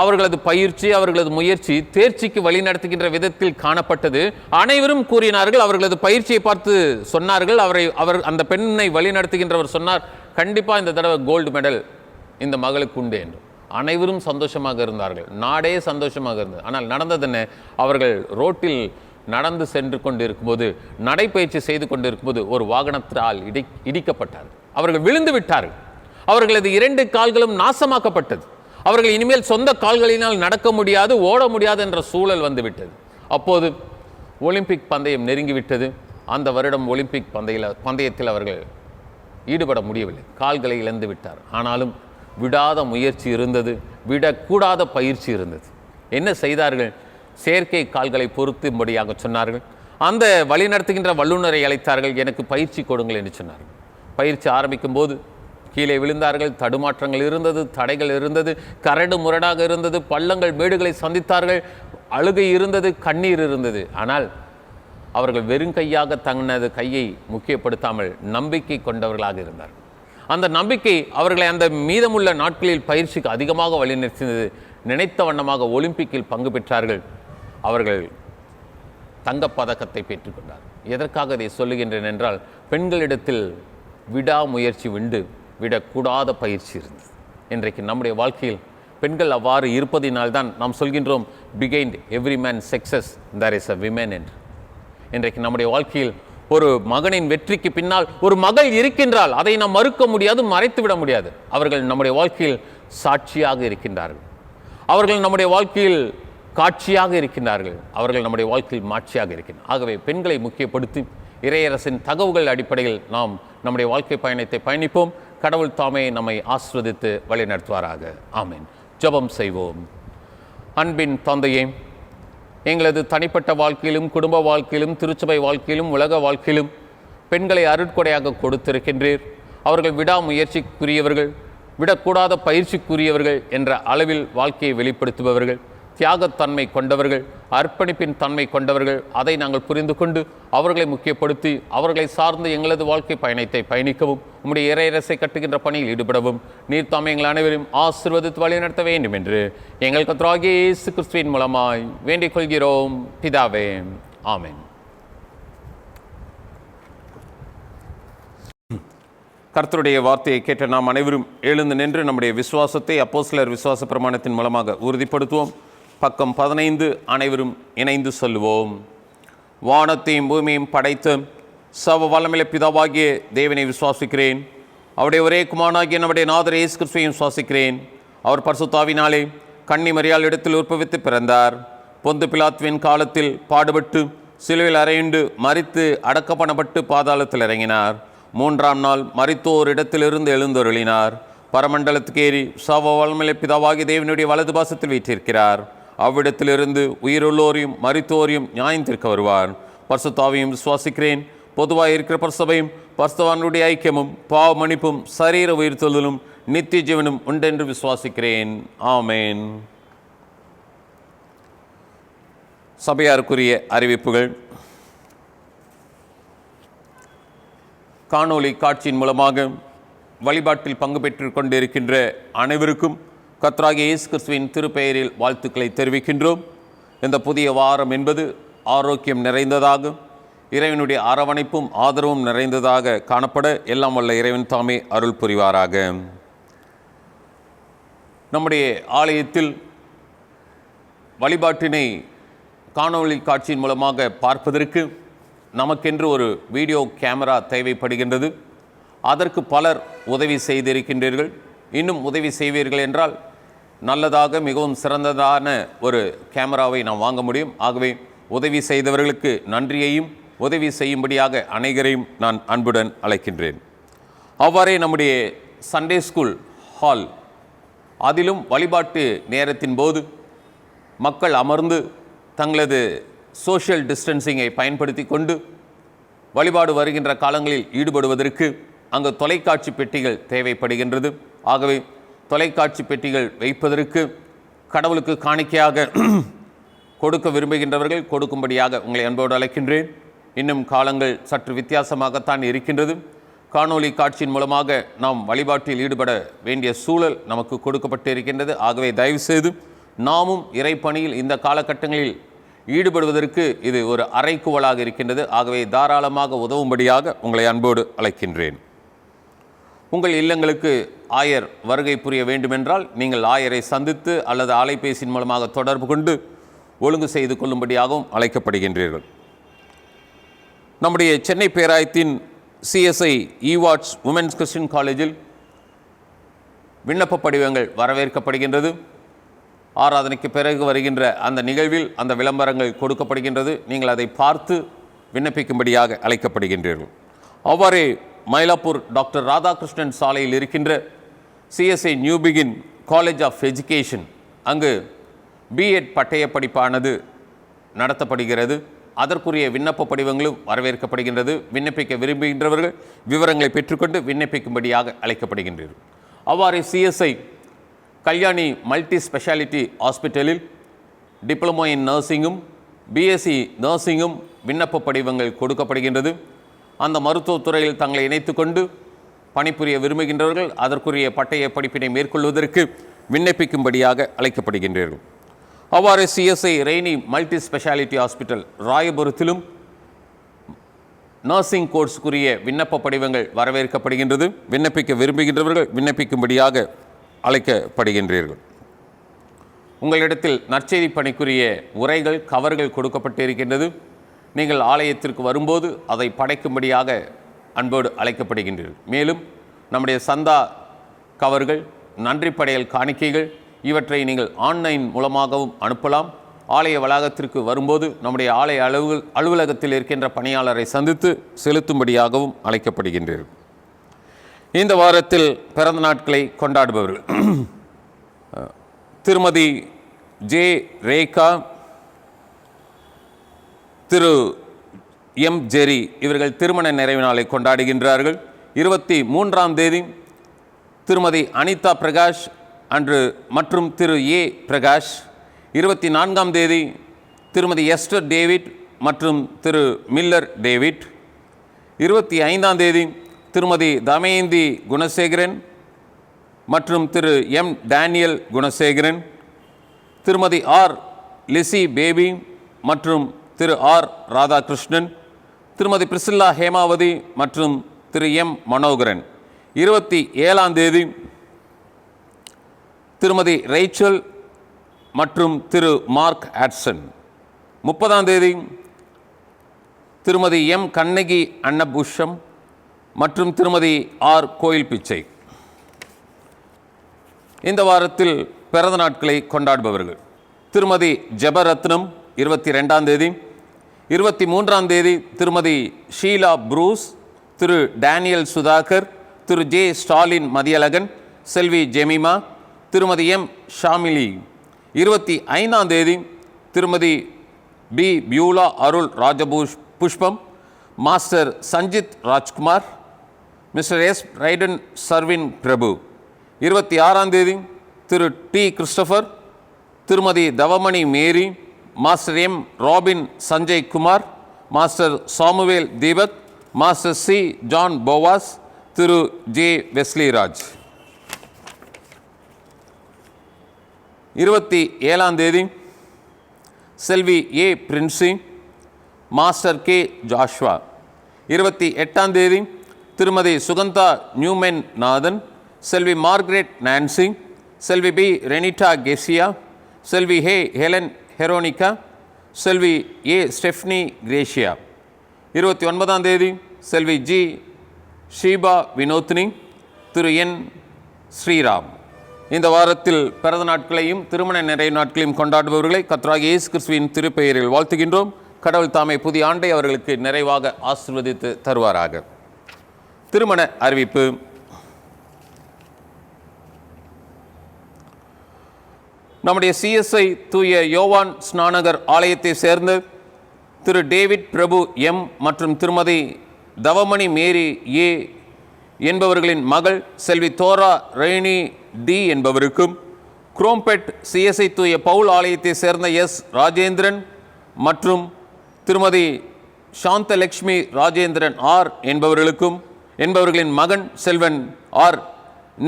அவர்களது பயிற்சி, அவர்களது முயற்சி தேர்ச்சிக்கு வழிநடத்துகின்ற விதத்தில் காணப்பட்டது. அனைவரும் கூறினார்கள், அவர்களது பயிற்சியை பார்த்து சொன்னார்கள், அவர் அந்த பெண்ணை வழிநடத்துகின்றவர் சொன்னார், கண்டிப்பாக இந்த தடவை கோல்டு மெடல் இந்த மகளுக்கு உண்டு என்று. அனைவரும் சந்தோஷமாக இருந்தார்கள், நாடே சந்தோஷமாக இருந்தது. ஆனால் நடந்தது என்ன? அவர்கள் ரோட்டில் நடந்து சென்று கொண்டிருக்கும்போது, நடைப்பயிற்சி செய்து கொண்டிருக்கும்போது ஒரு வாகனத்தால் இடிக்கப்பட்டார்கள். அவர்கள் விழுந்து விட்டார்கள். அவர்களது 2 கால்களும் நாசமாக்கப்பட்டது. அவர்கள் இனிமேல் சொந்த கால்களினால் நடக்க முடியாது, ஓட முடியாது என்ற சூழல் வந்துவிட்டது. அப்போது ஒலிம்பிக் பந்தயம் நெருங்கிவிட்டது. அந்த வருடம் ஒலிம்பிக் பந்தயத்தில் அவர்கள் ஈடுபட முடியவில்லை, கால்களை இழந்து விட்டார். ஆனாலும் விடாத முயற்சி இருந்தது, விடக்கூடாத பயிற்சி இருந்தது. என்ன செய்தார்கள்? செயற்கை கால்களை பொருத்தும்படியாக சொன்னார்கள். அந்த வழி நடத்துகின்ற வல்லுநரை அழைத்தார்கள், எனக்கு பயிற்சி கொடுங்கள் என்று சொன்னார்கள். பயிற்சி ஆரம்பிக்கும் போது கீழே விழுந்தார்கள், தடுமாற்றங்கள் இருந்தது, தடைகள் இருந்தது, கரடு முரடாக இருந்தது, பள்ளங்கள் மேடுகளை சந்தித்தார்கள், அழுகை இருந்தது, கண்ணீர் இருந்தது. ஆனால் அவர்கள் வெறுங்கையாக தனது கையை முக்கியப்படுத்தாமல் நம்பிக்கை கொண்டவர்களாக இருந்தார்கள். அந்த நம்பிக்கை அவர்களை அந்த மீதமுள்ள நாட்களில் பயிற்சிக்கு அதிகமாக வழிநடத்தினது. நினைத்த வண்ணமாக ஒலிம்பிக்கில் பங்கு பெற்றார்கள். அவர்கள் தங்கப்பதக்கத்தை பெற்றுக்கொண்டார். எதற்காக அதை சொல்லுகின்றேன் என்றால், பெண்களிடத்தில் விடாமுயற்சி விடக்கூடாத பயிற்சி இருந்தது. இன்றைக்கு நம்முடைய வாழ்க்கையில் பெண்கள் அவ்வாறு இருப்பதினால்தான் நாம் சொல்கின்றோம், behind every man success there is a woman என்று. இன்றைக்கு நம்முடைய வாழ்க்கையில் ஒரு மகனின் வெற்றிக்கு பின்னால் ஒரு மகள் இருக்கின்றால், அதை நாம் மறுக்க முடியாது, மறைத்து விட முடியாது. அவர்கள் நம்முடைய வாழ்க்கையில் சாட்சியாக இருக்கின்றார்கள், அவர்கள் நம்முடைய வாழ்க்கையில் காட்சியாக இருக்கின்றார்கள், அவர்கள் நம்முடைய வாழ்க்கையில் மாட்சியாக இருக்கின்றனர். ஆகவே பெண்களை முக்கியப்படுத்தி இறையரசின் தகவல்கள் அடிப்படையில் நாம் நம்முடைய வாழ்க்கை பயணத்தை பயணிப்போம். கடவுள் தாமே நம்மை ஆசீர்வதித்து வழிநடத்துவாராக. ஆமென். ஜெபம் செய்வோம். அன்பின் தந்தையே, எங்களது தனிப்பட்ட வாழ்க்கையிலும், குடும்ப வாழ்க்கையிலும், திருச்சபை வாழ்க்கையிலும், உலக வாழ்க்கையிலும் பெண்களை அருட்கொடையாக கொடுத்திருக்கின்றீர். அவர்கள் விடாமுயற்சிக்குரியவர்கள், விடக்கூடாத பயிற்சிக்குரியவர்கள் என்ற அளவில் வாழ்க்கையை வெளிப்படுத்துபவர்கள், தியாகத்தன்மை கொண்டவர்கள், அர்ப்பணிப்பின் தன்மை கொண்டவர்கள். அதை நாங்கள் புரிந்து கொண்டு அவர்களை முக்கியப்படுத்தி அவர்களை சார்ந்து எங்களது வாழ்க்கை பயணத்தை பயணிக்கவும், உம்முடைய இறையரசை கட்டுகின்ற பணியில் ஈடுபடவும் நீர் தாமே எங்கள் அனைவரும் ஆசீர்வதித்து வழிநடத்த வேண்டும் என்று எங்கள் கர்த்தராகிய இயேசு கிறிஸ்துவின் மூலமாய் வேண்டிக் கொள்கிறோம் பிதாவே. ஆமென். கர்த்தருடைய வார்த்தையை கேட்ட நாம் அனைவரும் எழுந்து நின்று நம்முடைய விசுவாசத்தை அப்போஸ்தலர் விசுவாச பிரமாணத்தின் மூலமாக உறுதிப்படுத்துவோம். பக்கம் 15 அனைவரும் இணைந்து சொல்லுவோம். வானத்தையும் பூமியையும் படைத்த சர்வ வல்லமையுள்ள பிதாவாகிய தேவனை விசுவாசிக்கிறேன். அவருடைய ஒரே குமாரனாகிய நம்முடைய நாதர் இயேசு கிறிஸ்துவையும் விசுவாசிக்கிறேன். அவர் பரிசுத்த ஆவியினாலே கன்னி மரியாள் இடத்தில் உற்பவித்து பிறந்தார். பொந்து பிலாத்துவின் காலத்தில் பாடுபட்டு சிலுவையில் அறையுண்டு மரித்து அடக்க பண்ணப்பட்டு பாதாளத்தில் இறங்கினார். 3ஆம் நாள் மரித்தோர் இடத்திலிருந்து எழுந்தருளினார். பரமண்டலத்துக்கு ஏறி சர்வ வல்லமையுள்ள பிதாவாகிய தேவனுடைய வலது பாசத்தில் வீற்றிருக்கிறார். அவ்விடத்திலிருந்து உயிருள்ளோரையும் மரித்தோரையும் நியாயத்திற்கு வருவார். பரிசுத்த ஆவியையும் விசுவாசிக்கிறேன். பொதுவாக இருக்கிற பரிசுத்தபையும் பரிசுத்தவான்களுடைய ஐக்கியமும் பாவ மன்னிப்பும் சரீர உயிர்த்தெழுதலும் நித்திய ஜீவனும் உண்டென்று விசுவாசிக்கிறேன். ஆமேன். சபையாருக்குரிய அறிவிப்புகள். காணொளி காட்சியின் மூலமாக வழிபாட்டில் பங்கு பெற்று கொண்டிருக்கின்ற அனைவருக்கும் கர்த்தராகிய இயேசு கிறிஸ்துவின் திருப்பெயரில் வாழ்த்துக்களை தெரிவிக்கின்றோம். இந்த புதிய வாரம் என்பது ஆரோக்கியம் நிறைந்ததாகும், இறைவனுடைய அரவணைப்பும் ஆதரவும் நிறைந்ததாக காணப்பட எல்லாம் வல்ல இறைவன் தாமே அருள் புரிவாராக. நம்முடைய ஆலயத்தில் வழிபாட்டினை காணொளி காட்சியின் மூலமாக பார்ப்பதற்கு நமக்கென்று ஒரு வீடியோ கேமரா தேவைப்படுகின்றது. அதற்கு பலர் உதவி செய்திருக்கின்றீர்கள். இன்னும் உதவி செய்வீர்கள் என்றால் நல்லதாக மிகவும் சிறந்ததான ஒரு கேமராவை நாம் வாங்க முடியும். ஆகவே உதவி செய்தவர்களுக்கு நன்றியையும் உதவி செய்யும்படியாக அனைவரையும் நான் அன்புடன் அழைக்கின்றேன். அவ்வாறே நம்முடைய சண்டே ஸ்கூல் ஹால், அதிலும் வழிபாட்டு நேரத்தின் போது மக்கள் அமர்ந்து தங்களது சோஷியல் டிஸ்டன்சிங்கை பயன்படுத்தி கொண்டு வழிபாடு வருகின்ற காலங்களில் ஈடுபடுவதற்கு அங்கு தொலைக்காட்சி பெட்டிகள் தேவைப்படுகின்றது. ஆகவே தொலைக்காட்சி பெட்டிகள் வைப்பதற்கு கடவுளுக்கு காணிக்கையாக கொடுக்க விரும்புகின்றவர்கள் கொடுக்கும்படியாக உங்களை அன்போடு அழைக்கின்றேன். இன்னும் காலங்கள் சற்று வித்தியாசமாகத்தான் இருக்கின்றது. காணொளி காட்சியின் மூலமாக நாம் வழிபாட்டில் ஈடுபட வேண்டிய சூழல் நமக்கு கொடுக்கப்பட்டு இருக்கின்றது. ஆகவே தயவுசெய்து நாமும் இறைப்பணியில் இந்த காலகட்டங்களில் ஈடுபடுவதற்கு இது ஒரு அறைகூவலாக இருக்கின்றது. ஆகவே தாராளமாக உதவும்படியாக உங்களை அன்போடு அழைக்கின்றேன். உங்கள் இல்லங்களுக்கு ஆயர் வருகை புரிய வேண்டுமென்றால் நீங்கள் ஆயரை சந்தித்து அல்லது அலைபேசியின் மூலமாக தொடர்பு கொண்டு ஒழுங்கு செய்து கொள்ளும்படியாகவும் அழைக்கப்படுகின்றீர்கள். நம்முடைய சென்னை பேராயத்தின் CSI ஈவாட்ஸ் உமன்ஸ் கிறிஸ்டியன் காலேஜில் விண்ணப்ப படிவங்கள் வரவேற்கப்படுகின்றது. ஆராதனைக்கு பிறகு வருகின்ற அந்த நிகழ்வில் அந்த விளம்பரங்கள் கொடுக்கப்படுகின்றது. நீங்கள் அதை பார்த்து விண்ணப்பிக்கும்படியாக அழைக்கப்படுகின்றீர்கள். அவ்வாறே மயிலாப்பூர் டாக்டர் ராதாகிருஷ்ணன் சாலையில் இருக்கின்ற CSI Newbigin college of education, அங்கு B.Ed பட்டய படிப்பானது நடத்தப்படுகிறது. அதற்குரிய விண்ணப்ப படிவங்களும் வரவேற்கப்படுகின்றது. விண்ணப்பிக்க விரும்புகின்றவர்கள் விவரங்களை பெற்றுக்கொண்டு விண்ணப்பிக்கும்படியாக அழைக்கப்படுகின்றீர்கள். அவ்வாறு CSI கல்யாணி மல்டி ஸ்பெஷாலிட்டி ஹாஸ்பிட்டலில் டிப்ளமோ இன் நர்சிங்கும் BSc நர்சிங்கும் விண்ணப்ப படிவங்கள் கொடுக்கப்படுகின்றது. அந்த மருத்துவத்துறையில் தங்களை இணைத்து கொண்டு பணிபுரிய விரும்புகின்றவர்கள் அதற்குரிய பட்டய படிப்பினை மேற்கொள்வதற்கு விண்ணப்பிக்கும்படியாக அழைக்கப்படுகின்றீர்கள். அவ்வாறு CSI Rainy multi speciality hospital ராயபுரத்திலும் நர்சிங் கோர்ஸுக்குரிய விண்ணப்ப படிவங்கள் வரவேற்கப்படுகின்றது. விண்ணப்பிக்க விரும்புகின்றவர்கள் விண்ணப்பிக்கும்படியாக அழைக்கப்படுகின்றீர்கள். உங்களிடத்தில் நற்செய்தி பணிக்குரிய உரைகள் கவர்கள் கொடுக்கப்பட்டு இருக்கின்றது. நீங்கள் ஆலயத்திற்கு வரும்போது அதை படைக்கும்படியாக அன்போடு அழைக்கப்படுகின்றீர்கள். மேலும் நம்முடைய சந்தா கவர்கள், நன்றி படையல் காணிக்கைகள் இவற்றை நீங்கள் ஆன்லைன் மூலமாகவும் அனுப்பலாம். ஆலய வளாகத்திற்கு வரும்போது நம்முடைய ஆலய அலுவலகத்தில் இருக்கின்ற பணியாளரை சந்தித்து செலுத்தும்படியாகவும் அழைக்கப்படுகின்றீர்கள். இந்த வாரத்தில் பிறந்த நாட்களை கொண்டாடுபவர்கள் திருமதி ஜே ரேகா, திரு M ஜெரி இவர்கள் திருமண நிறைவு நாளை கொண்டாடுகின்றார்கள். 23ஆம் தேதி திருமதி அனிதா பிரகாஷ் அன்று மற்றும் திரு A பிரகாஷ். 24ஆம் தேதி திருமதி எஸ்டர் டேவிட் மற்றும் திரு மில்லர் டேவிட். 25ஆம் தேதி திருமதி தமயந்தி குணசேகரன் மற்றும் திரு M டேனியல் குணசேகரன். திருமதி R லிசி பேபி மற்றும் திரு R ராதாகிருஷ்ணன். திருமதி பிரிசில்லா ஹேமாவதி மற்றும் திரு M மனோகரன். 27ஆம் தேதி திருமதி ரேச்சல் மற்றும் திரு மார்க் ஆட்சன். 30ஆம் தேதி திருமதி M கண்ணகி அன்னபூஷம் மற்றும் திருமதி R கோயில் பிச்சை. இந்த வாரத்தில் பிறந்த நாட்களை கொண்டாடுபவர்கள் திருமதி ஜெபரத்னம் 22ஆம் தேதி. 23ஆம் தேதி திருமதி ஷீலா ப்ரூஸ், திரு டேனியல் சுதாகர், திரு J ஸ்டாலின் மதியழகன், செல்வி ஜெமிமா, திருமதி M ஷாமிலி. 25ஆம் தேதி திருமதி B Beulah Arul Pushpam, master Sanjith Rajkumar, mister S Ryden Sarvin Prabhu. 26ஆம் தேதி Thiru T Christopher, Thirumathi Thavamani Mary, master M Robin Sanjay Kumar, master Samuel Deepak, master C John Boaz, Thiru J Wesleyraj. 27ஆம் தேதி Selvi A Princy, master K Joshua. 28ஆம் தேதி Thirumathi Sugantha Newman Nathan, Selvi Margaret Nancy, Selvi B Renita Keziah, Selvi H Helen ஹெரோனிகா, செல்வி ஏ ஸ்டெஃப்னி கிரேஷியா. 29ஆம் தேதி செல்வி ஜி ஷீபா வினோத்னி, திரு என் ஸ்ரீராம். இந்த வாரத்தில் பிறந்த நாட்களையும் திருமண நிறைவு நாட்களையும் கொண்டாடுபவர்களை கர்த்தராகிய இயேசு கிறிஸ்துவின் திருப்பெயரில் வாழ்த்துகின்றோம். கடவுள் தாமே புதிய ஆண்டை அவர்களுக்கு நிறைவாக ஆசீர்வதித்து தருவாராக. திருமண அறிவிப்பு. நம்முடைய சிஎஸ்ஐ தூய யோவான் ஸ்நானகர் ஆலயத்தை சேர்ந்த திரு டேவிட் பிரபு எம் மற்றும் திருமதி தவமணி மேரி ஏ என்பவர்களின் மகள் செல்வி தோரா ரெய்னி டி என்பவருக்கும், குரோம்பெட் சிஎஸ்ஐ தூய பவுல் ஆலயத்தை சேர்ந்த எஸ் ராஜேந்திரன் மற்றும் திருமதி சாந்தலட்சுமி ராஜேந்திரன் ஆர் என்பவர்களின் மகன் செல்வன் ஆர்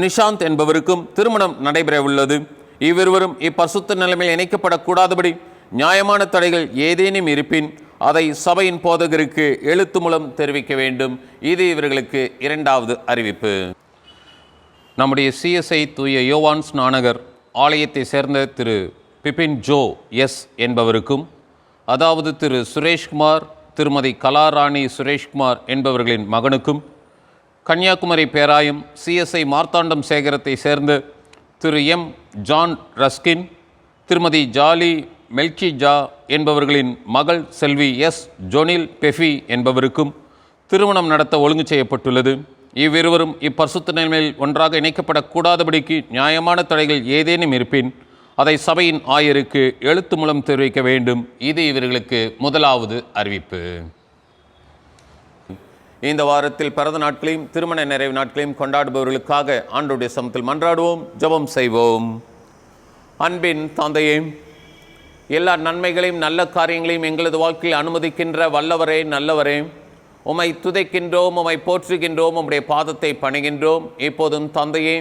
நிஷாந்த் என்பவருக்கும் திருமணம் நடைபெற உள்ளது. இவ்விருவரும் இப்பரிசுத்த நிலைமையில் இணைக்கப்படக்கூடாதபடி நியாயமான தடைகள் ஏதேனும் இருப்பின் அதை சபையின் போதகருக்கு எழுத்து மூலம் தெரிவிக்க வேண்டும். இது இவர்களுக்கு 2வது அறிவிப்பு. நம்முடைய சிஎஸ்ஐ தூய யோவான் ஸ்நானகர் ஆலயத்தை சேர்ந்த திரு பிபின் ஜோ எஸ் என்பவருக்கும், அதாவது திரு சுரேஷ்குமார் திருமதி கலாராணி சுரேஷ்குமார் என்பவர்களின் மகனுக்கும், கன்னியாகுமரி பேராயம் சிஎஸ்ஐ மார்த்தாண்டம் சேகரத்தை சேர்ந்த திரு எம் ஜான் ரஸ்கின் திருமதி ஜாலி மெல்கிஜா என்பவர்களின் மகள் செல்வி எஸ் ஜொனில் பெஃபி என்பவருக்கும் திருமணம் நடத்த ஒழுங்கு செய்யப்பட்டுள்ளது. இவ்விருவரும் இப்பரிசுத்த நிலைமையில் ஒன்றாக இணைக்கப்படக்கூடாதபடிக்கு நியாயமான தடைகள் ஏதேனும் இருப்பின் அதை சபையின் ஆயருக்கு எழுத்து மூலம் தெரிவிக்க வேண்டும். இது இவர்களுக்கு 1வது அறிவிப்பு. இந்த வாரத்தில் பிறந்த நாட்களையும் திருமண நிறைவு நாட்களையும் கொண்டாடுபவர்களுக்காக ஆண்டவருடைய சமூகத்தில் மன்றாடுவோம், ஜெபம் செய்வோம். அன்பின் தந்தையே, எல்லா நன்மைகளையும் நல்ல காரியங்களையும் எங்களது வாழ்க்கையில் அனுமதிக்கின்ற வல்லவரே, நல்லவரே, உம்மை துதைக்கின்றோம், உம்மை போற்றுகின்றோம், உம்முடைய பாதத்தை பணிகின்றோம். இப்போதும் தந்தையே,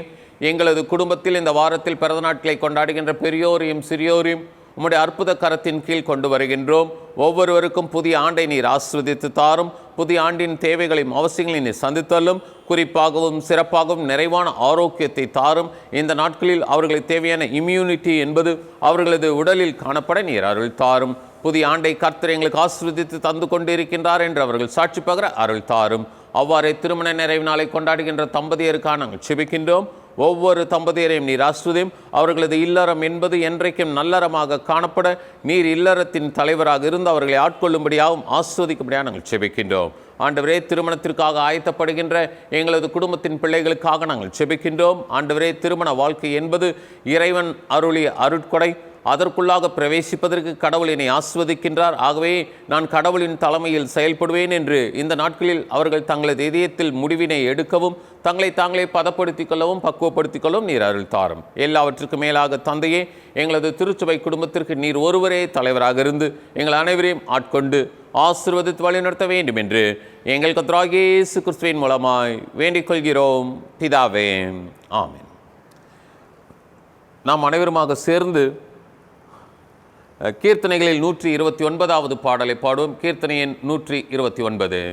எங்களது குடும்பத்தில் இந்த வாரத்தில் பிறந்த நாட்களை கொண்டாடுகின்ற பெரியோரையும் சிறியோரையும் உம்முடைய அற்புத கரத்தின் கீழ் கொண்டு வருகின்றோம். ஒவ்வொருவருக்கும் புதிய ஆண்டை நீர் ஆசீர்வதித்து தாரும். புதிய ஆண்டின் தேவைகளையும் அவசியங்களையும் நீர் சந்தித்தள்ளும். குறிப்பாகவும் சிறப்பாகவும் நிறைவான ஆரோக்கியத்தை தாரும். இந்த நாட்களில் அவர்களுக்கு தேவையான இம்யூனிட்டி என்பது அவர்களது உடலில் காணப்பட நீர் அருள் தாரும். புதிய ஆண்டை கர்த்தர் எங்களுக்கு ஆசீர்வதித்து தந்து கொண்டிருக்கின்றார் என்று அவர்கள் சாட்சி பகர அருள் தாரும். அவ்வாறே திருமண நிறைவு நாளை கொண்டாடுகின்ற தம்பதியருக்காக நாங்கள் செபிக்கின்றோம். ஒவ்வொரு தம்பதியரையும் நீர் ஆசீர்வதியும். அவர்களது இல்லறம் என்பது என்றைக்கும் நல்லறமாக காணப்பட நீர் இல்லறத்தின் தலைவராக இருந்து அவர்களை ஆட்கொள்ளும்படியாகவும் ஆஸ்வதிக்கும்படியாக நாங்கள் செபிக்கின்றோம். ஆண்டவரே, திருமணத்திற்காக ஆயத்தப்படுகின்ற எங்களது குடும்பத்தின் பிள்ளைகளுக்காக நாங்கள் செபிக்கின்றோம். ஆண்டவரே, திருமண வாழ்க்கை என்பது இறைவன் அருளிய அருட்கொடை. அதற்குள்ளாக பிரவேசிப்பதற்கு கடவுள் என்னை ஆஸ்வதிக்கின்றார். ஆகவே நான் கடவுளின் தலைமையில் செயல்படுவேன் என்று இந்த நாட்களில் அவர்கள் தங்களது இதயத்தில் முடிவினை எடுக்கவும் தங்களை தாங்களே பதப்படுத்திக் கொள்ளவும் பக்குவப்படுத்திக் கொள்ளவும் நீர் அருள் தாரும். எல்லாவற்றுக்கும் மேலாக தந்தையே, எங்களது திருச்சபை குடும்பத்திற்கு நீர் ஒருவரே தலைவராக இருந்து எங்கள் அனைவரையும் ஆட்கொண்டு ஆசீர்வதித்து வழிநடத்த வேண்டும் என்று எங்கள் கர்த்தராகிய இயேசு கிறிஸ்துவின் மூலமாய் வேண்டிக் கொள்கிறோம் பிதாவே, ஆமென். நாம் அனைவருமாக சேர்ந்து கீர்த்தனைகளில் 129வது பாடலை பாடுவோம். கீர்த்தனை எண் 129.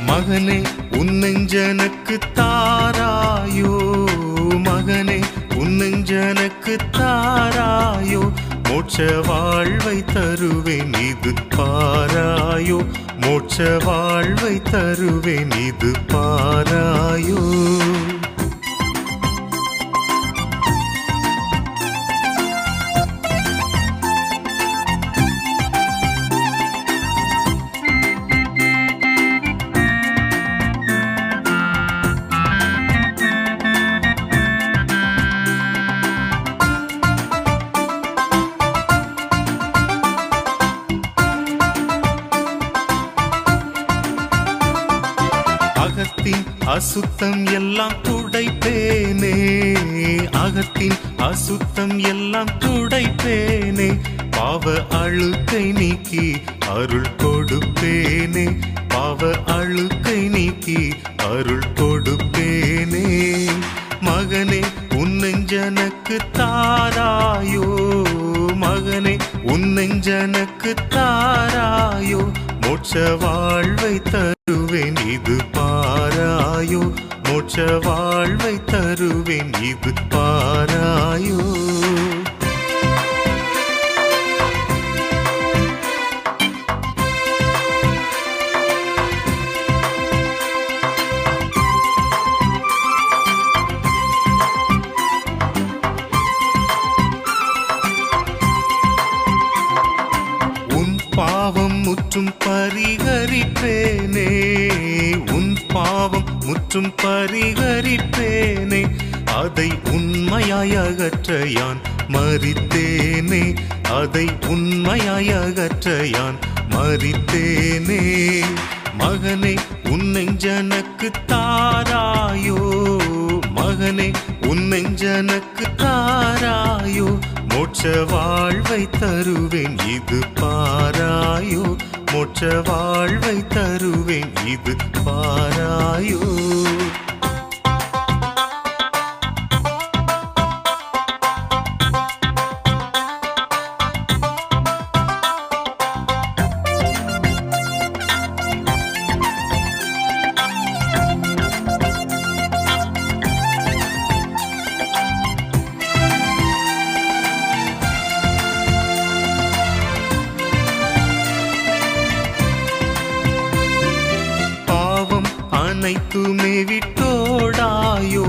மகனே உன்னெஞ்சனக்கு தாராயோ, மகனே உன்னெஞ்சனக்கு தாராயோ, மோட்ச வாழ்வை தருவேன் இது பாராயோ, மோட்ச வாழ்வை தருவேன் இது பாராயோ. அசுத்தம் எல்லாம் துடைப்பேனே, அகத்தின் அசுத்தம் எல்லாம் துடைப்பேனே, பாவ அழுக்கை நீக்கி அருள் கொடுப்பேனே, பாவ அழுக்கை நீக்கி அருள் கொடுப்பேனே. மகனே உன்னெஞ்சனக்கு தாராயோ, மகனே உன்னெஞ்சனக்கு தாராயோ, மோட்ச வாழ்வை தருவேன் இது பாராயோ, மோட்ச வாழ்வை தருவேன் இது பாராயோ. பாவம் முற்றும் பரிகரிப்பேனே, உன் பாவம் முற்றும் பரிகரிப்பேனே, அதை உண்மையாய் அகற்ற யான் மரித்தேனே, அதை உண்மையாய் அகற்ற யான் மரித்தேனே. மகனே உன்னெஞ்சனக்கு தாராயோ, மகனே உன்னெஞ்சனக்கு தாராயோ, மோட்ச வாழ்வை தருவேன் இது பாராயோ, மோட்ச வாழ்வை தருவேன் இது பாராயோ. அனைத்துமே விட்டோடாயோ,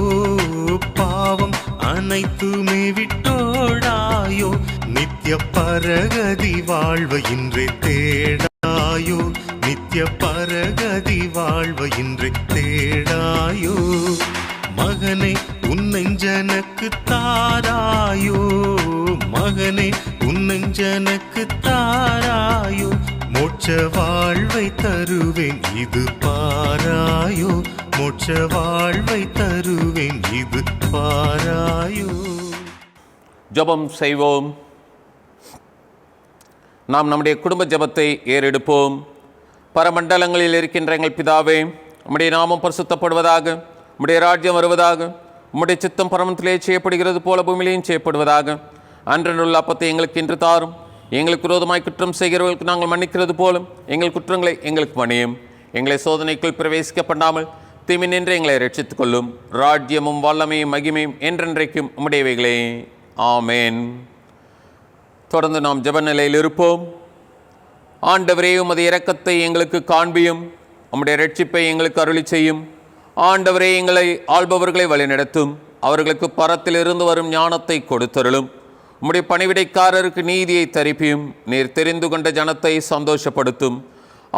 பாவம் அனைத்துமே விட்டோடாயோ, நித்திய பரகதி வாழ்வு இன்றே தேடாயோ, நித்திய பரகதி வாழ்வு இன்றே தேடாயோ. மகனே உன்னெஞ்சனக்கு தாராயோ, மகனே உன்னெஞ்சனக்கு தாராயோ, மோட்ச வாழ்வை தருவேன் இது பாராயோ, மோட்ச வாழ்வை தருவேன் இது பாராயோ. ஜெபம் செய்வோம். நாம் நம்முடைய குடும்ப ஜெபத்தை ஏறெடுப்போம். பரமண்டலங்களில் இருக்கின்ற எங்கள் பிதாவே, உம்முடைய நாமம் பரிசுத்தப்படுவதாக, உம்முடைய ராஜ்யம் வருவதாக, உம்முடைய சித்தம் பரமத்திலே செய்யப்படுகிறது போல பூமியிலேயும் செய்யப்படுவதாக. அன்றனுள்ள அப்பத்தை எங்களுக்கு இன்று தாரும். எங்களுக்கு விரோதமாய் குற்றம் செய்கிறவர்களுக்கு நாங்கள் மன்னிக்கிறது போலும் எங்கள் குற்றங்களை எங்களுக்கு மன்னியும். எங்களை சோதனைக்குள் பிரவேசிக்க பண்ணாமல் தீமை நின்று எங்களை ரட்சித்துக் கொள்ளும். ராஜ்யமும் வல்லமையும் மகிமையும் என்றென்றைக்கும் உம்முடையவைகளே. ஆமேன். தொடர்ந்து நாம் ஜெப நிலையில் இருப்போம். ஆண்டவரே, உமது இரக்கத்தை எங்களுக்கு காண்பியும், உம்முடைய ரட்சிப்பை எங்களுக்கு அருளி செய்யும். ஆண்டவரே, எங்களை ஆள்பவர்களை வழிநடத்தும், அவர்களுக்கு பரத்திலிருந்து வரும் ஞானத்தை கொடுத்தருளும். உம்முடைய பணிவிடைக்காரருக்கு நீதியை தரிப்பியும், நீர் தெரிந்து கொண்ட ஜனத்தை சந்தோஷப்படுத்தும்.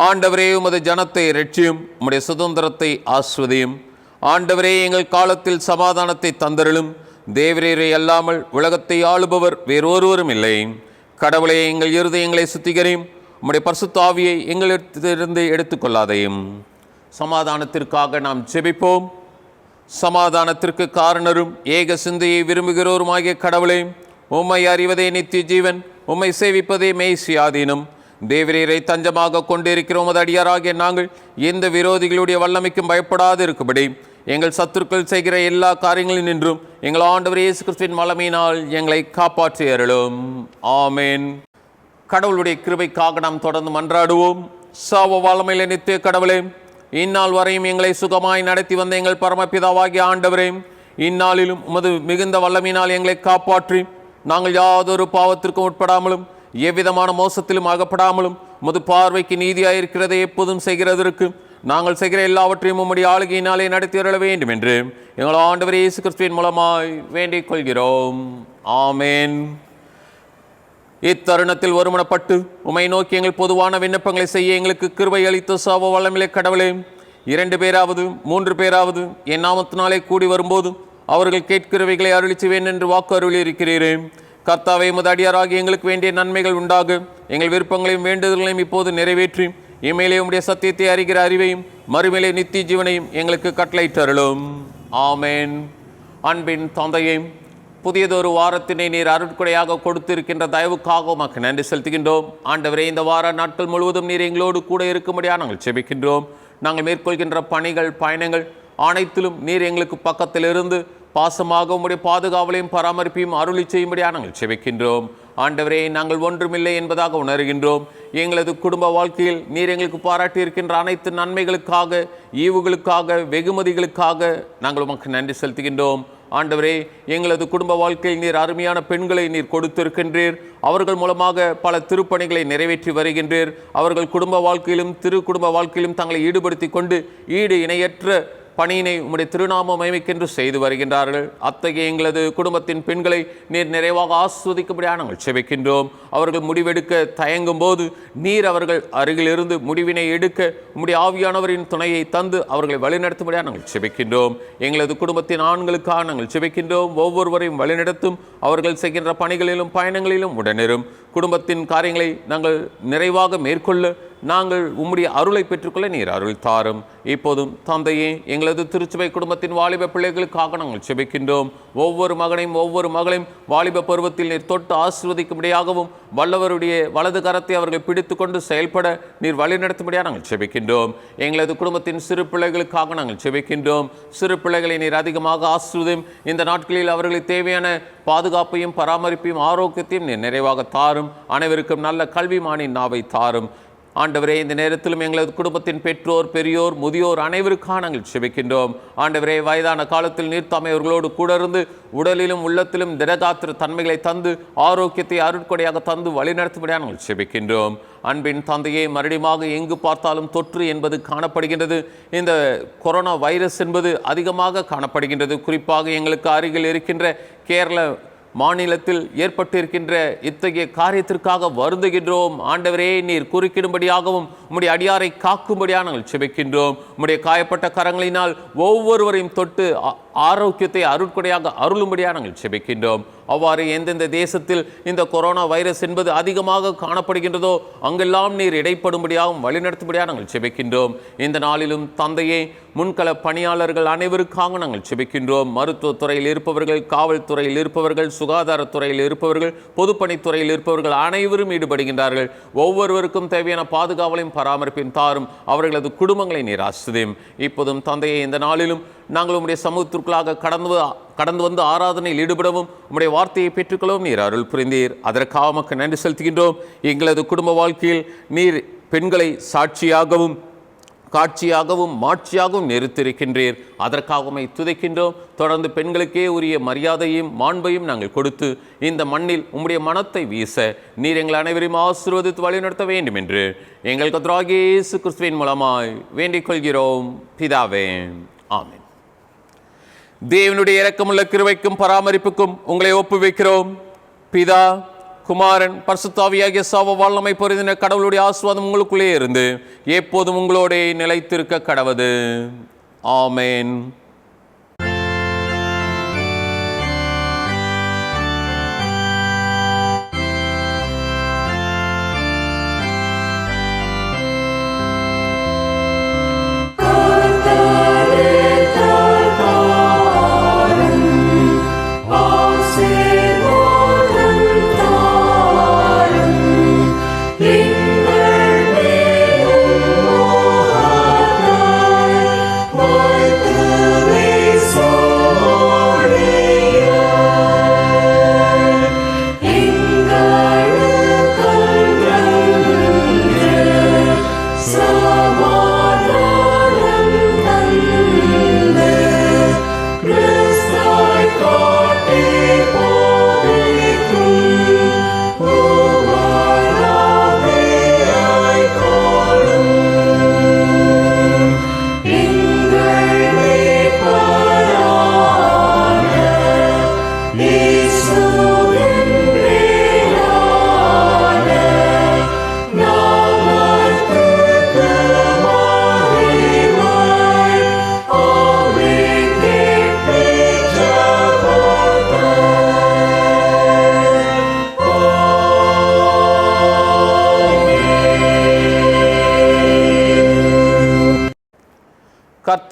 ஆண்டவரே, உமது ஜனத்தை இரட்சியும், உம்முடைய சுதந்திரத்தை ஆஸ்வதியும். ஆண்டவரே, எங்கள் காலத்தில் சமாதானத்தை தந்தருளும். தேவரீரை அல்லாமல் உலகத்தை ஆளுபவர் வேறொருவரும் இல்லை. கடவுளை, எங்கள் இருதயங்களை சுத்திகரியும், உம்முடைய பரிசுத்த ஆவியை எங்களிடத்திலிருந்து எடுத்துக்கொள்ளாதையும். சமாதானத்திற்காக நாம் ஜெபிப்போம். சமாதானத்திற்கு காரணரும் ஏக சிந்தையை விரும்புகிறோருமாகிய கடவுளே, உம்மை அறிவதே நித்திய ஜீவன், உம்மை சேவிப்பதே மெய் சுயாதீனம். தேவரீரை தஞ்சமாக கொண்டிருக்கிற உமது அடியாராகிய நாங்கள் எந்த விரோதிகளுடைய வல்லமைக்கும் பயப்படாது இருக்கும்படி எங்கள் சத்துருக்கள் செய்கிற எல்லா காரியங்களில் நின்றும் எங்கள் ஆண்டவர் இயேசு கிறிஸ்துவின் வல்லமையினால் எங்களை காப்பாற்றி அருளும். ஆமேன். கடவுளுடைய கிருபைக்காக நாம் தொடர்ந்து மன்றாடுவோம். சாவ வல்லமையிலே நித்திய கடவுளே, இந்நாள் வரையும் எங்களை சுகமாய் நடத்தி வந்த எங்கள் பரமபிதாவாகிய ஆண்டவரே, இந்நாளிலும் உமது மிகுந்த வல்லமையினால் எங்களை காப்பாற்றி நாங்கள் யாதொரு பாவத்திற்கும் உட்படாமலும் எவ்விதமான மோசத்திலும் அகப்படாமலும் உமது பார்வைக்கு நீதியாயிருக்கிறதை எப்போதும் செய்கிறதற்கு நாங்கள் செய்கிற எல்லாவற்றையும் உம்முடைய ஆளுகையினாலே நடத்தி வரல வேண்டும் என்று எங்கள் ஆண்டவர் இயேசு கிறிஸ்துவின் மூலமாய் வேண்டிக் கொள்கிறோம். ஆமேன். இத்தருணத்தில் ஒருமனப்பட்டு உம்மை நோக்கி எங்கள் பொதுவான விண்ணப்பங்களை செய்ய எங்களுக்கு கிருபை அளித்த சாவ வல்லமில்லை கடவுளே, 2 பேராவது 3 பேராவது என் நாமத்தினாலே கூடி வரும்போது அவர்கள் கேட்கிறவைகளை அருளி செய்வேன் என்று வாக்கு அருளி இருக்கிறீரே. கர்த்தாவே, உமது அடியாராகி எங்களுக்கு வேண்டிய நன்மைகள் உண்டாக எங்கள் விருப்பங்களையும் வேண்டுதல்களையும் இப்போது நிறைவேற்றி இம்மையிலே உம்முடைய சத்தியத்தை அறிகிற அறிவையும் மறுமையிலே நித்திய ஜீவனையும் எங்களுக்கு கட்டளையிட்டருளும். ஆமென். அன்பின் தந்தையே, புதியதொரு வாரத்தினை நீர் அருட்கொடையாக கொடுத்திருக்கின்ற தயவுக்காக உமக்கு நன்றி செலுத்துகின்றோம். ஆண்டவரே, இந்த வார நாட்கள் முழுவதும் நீர் எங்களோடு கூட இருக்கும்படியாக நாங்கள் செபிக்கின்றோம். நாங்கள் மேற்கொள்கின்ற பணிகள், பயணங்கள் அனைத்திலும் நீர் எங்களுக்கு பக்கத்தில் இருந்து பாசமாக உம்முடைய பாதுகாவலையும் பராமரிப்பையும் அருளி செய்யும்படியாக நாங்கள் செபிக்கின்றோம். ஆண்டவரே, நாங்கள் ஒன்றுமில்லை என்பதாக உணர்கின்றோம். எங்களது குடும்ப வாழ்க்கையில் நீர் எங்களுக்கு பாராட்டி இருக்கின்ற அனைத்து நன்மைகளுக்காக, ஈவுகளுக்காக, வெகுமதிகளுக்காக நாங்கள் உமக்கு நன்றி செலுத்துகின்றோம். ஆண்டவரே, எங்களது குடும்ப வாழ்க்கையில் நீர் அருமையான பெண்களை நீர் கொடுத்திருக்கின்றீர். அவர்கள் மூலமாக பல திருப்பணிகளை நிறைவேற்றி வருகின்றீர். அவர்கள் குடும்ப வாழ்க்கையிலும் திரு குடும்ப வாழ்க்கையிலும் தங்களை ஈடுபடுத்தி கொண்டு ஈடு இணையற்ற பணியினை உம்முடைய திருநாம மகிமைக்கென்று செய்து வருகின்றார்கள். அத்தகைய எங்களது குடும்பத்தின் பெண்களை நீர் நிறைவாக ஆஸ்வதிக்கும்படியாக நாங்கள் செபிக்கின்றோம். அவர்கள் முடிவெடுக்க தயங்கும் போது நீர் அவர்கள் அருகிலிருந்து முடிவினை எடுக்க உம்முடைய ஆவியானவரின் துணையை தந்து அவர்களை வழிநடத்தும்படியாக நாங்கள் செபிக்கின்றோம். எங்களது குடும்பத்தின் ஆண்களுக்காக நாங்கள் செபிக்கின்றோம். ஒவ்வொருவரையும் வழிநடத்தும். அவர்கள் செய்கின்ற பணிகளிலும் பயணங்களிலும் உடனிரும். குடும்பத்தின் காரியங்களை நாங்கள் நிறைவாக மேற்கொள்ள நாங்கள் உம்முடைய அருளை பெற்றுக்கொள்ள நீர் அருள் தாரும். இப்போதும் தந்தையே, எங்களது திருச்சபை குடும்பத்தின் வாலிப பிள்ளைகளுக்காக நாங்கள் செபிக்கின்றோம். ஒவ்வொரு மகனையும் ஒவ்வொரு மகளையும் வாலிப பருவத்தில் நீர் தொட்டு ஆசீர்வதிக்கும்படியாகவும் வல்லவருடைய வலது கரத்தை அவர்கள் பிடித்து கொண்டு செயல்பட நீர் வழிநடத்தும்படியாக நாங்கள் செபிக்கின்றோம். எங்களது குடும்பத்தின் சிறு பிள்ளைகளுக்காக நாங்கள் செபிக்கின்றோம். சிறு பிள்ளைகளை நீர் அதிகமாக ஆசீர்வதியும். இந்த நாட்களில் அவர்களுக்கு தேவையான பாதுகாப்பையும் பராமரிப்பையும் ஆரோக்கியத்தையும் நீர் நிறைவாக தாரும். அனைவருக்கும் நல்ல கல்விமானின் நாவை தாரும். ஆண்டவரே, இந்த நேரத்திலும் எங்களது குடும்பத்தின் பெற்றோர், பெரியோர், முதியோர் அனைவருக்காக நாங்கள் செபிக்கின்றோம். ஆண்டவரே, வயதான காலத்தில் நீர்த்தாமை அவர்களோடு கூட இருந்து உடலிலும் உள்ளத்திலும் திடகாத்திர தன்மைகளை தந்து ஆரோக்கியத்தை அருட்கொடையாக தந்து வழிநடத்தும்படியாக நாங்கள் செபிக்கின்றோம். அன்பின் தந்தையே, மறுபடியும் எங்கு பார்த்தாலும் தொற்று என்பது காணப்படுகின்றது. இந்த கொரோனா வைரஸ் என்பது அதிகமாக காணப்படுகின்றது. குறிப்பாக எங்களுக்கு அருகில் இருக்கின்ற கேரள மாநிலத்தில் ஏற்பட்டிருக்கின்ற இத்தகைய காரியத்திற்காக வருந்துகின்றோம். ஆண்டவரே, நீர் குறுக்கிடும்படியாகவும் உம்முடைய அடியாரை காக்கும்படியாக நாங்கள் செபிக்கின்றோம். உம்முடைய காயப்பட்ட கரங்களினால் ஒவ்வொருவரையும் தொட்டு ஆரோக்கியத்தை அருட்கொடையாக அருளும்படியாக நாங்கள் செபிக்கின்றோம். அவ்வாறு எந்தெந்த தேசத்தில் இந்த கொரோனா வைரஸ் என்பது அதிகமாக காணப்படுகின்றதோ அங்கெல்லாம் நீர் இடைப்படும்படியாகவும் வழிநடத்தும்படியாக நாங்கள் செபிக்கின்றோம். இந்த நாளிலும் தந்தையே, முன்கள பணியாளர்கள் அனைவருக்காக நாங்கள் செபிக்கின்றோம். மருத்துவத்துறையில் இருப்பவர்கள், காவல்துறையில் இருப்பவர்கள், சுகாதாரத்துறையில் இருப்பவர்கள், பொதுப்பணித்துறையில் இருப்பவர்கள் அனைவரும் ஈடுபடுகின்றார்கள். ஒவ்வொருவருக்கும் தேவையான பாதுகாவலையும் பராமரிப்பையும் தாரும். அவர்களது குடும்பங்களை நீர் ஆசிர்வதியும். இப்போதும் தந்தையே, இந்த நாளிலும் நாங்கள் உம்முடைய சமூகத்திற்குள்ளாக கடந்து வந்து ஆராதனையில் ஈடுபடவும் உம்முடைய வார்த்தையை பெற்றுக்கொள்ளவும் நீர் அருள் புரிந்தீர். அதற்காக உமக்கு நன்றி செலுத்துகின்றோம். எங்களது குடும்ப வாழ்க்கையில் நீர் பெண்களை சாட்சியாகவும் காட்சியாகவும் மாட்சியாகவும் நிறுத்தியிருக்கின்றீர். அதற்காக உம்மை துதிக்கின்றோம். தொடர்ந்து பெண்களுக்கே உரிய மரியாதையும் மாண்பையும் நாங்கள் கொடுத்து இந்த மண்ணில் உம்முடைய மனத்தை வீச நீர் எங்கள் அனைவரையும் ஆசீர்வதித்து வழிநடத்த வேண்டும் என்று எங்கள் கர்த்தராகிய இயேசு கிறிஸ்துவின் மூலமாய் வேண்டிக் கொள்கிறோம் பிதாவே. ஆமென். தேவனுடைய இரக்கமுள்ள கிருபைக்கும் பராமரிப்புக்கும் உங்களை ஒப்புவிக்கிறோம். பிதா, குமாரன், பரிசுத்த ஆவியாகிய சர்வ வல்லமை பொருந்தின கடவுளுடைய ஆசீர்வாதம் உங்களுக்குள்ளே இருந்து எப்போதும் உங்களோட நிலைத்திருக்க கடவது. ஆமென். Thank you.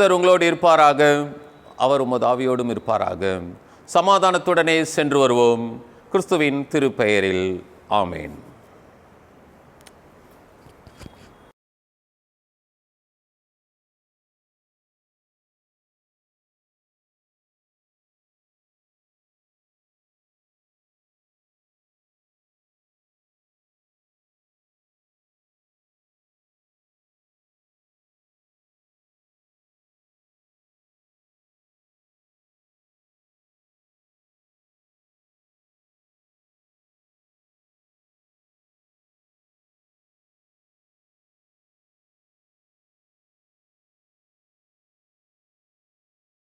கர்த்தர் உங்களோடு இருப்பாராக. அவர் உமது ஆவியோடும் இருப்பாராக. சமாதானத்துடனே சென்று வருவோம். கிறிஸ்துவின் திருப்பெயரில் ஆமேன்.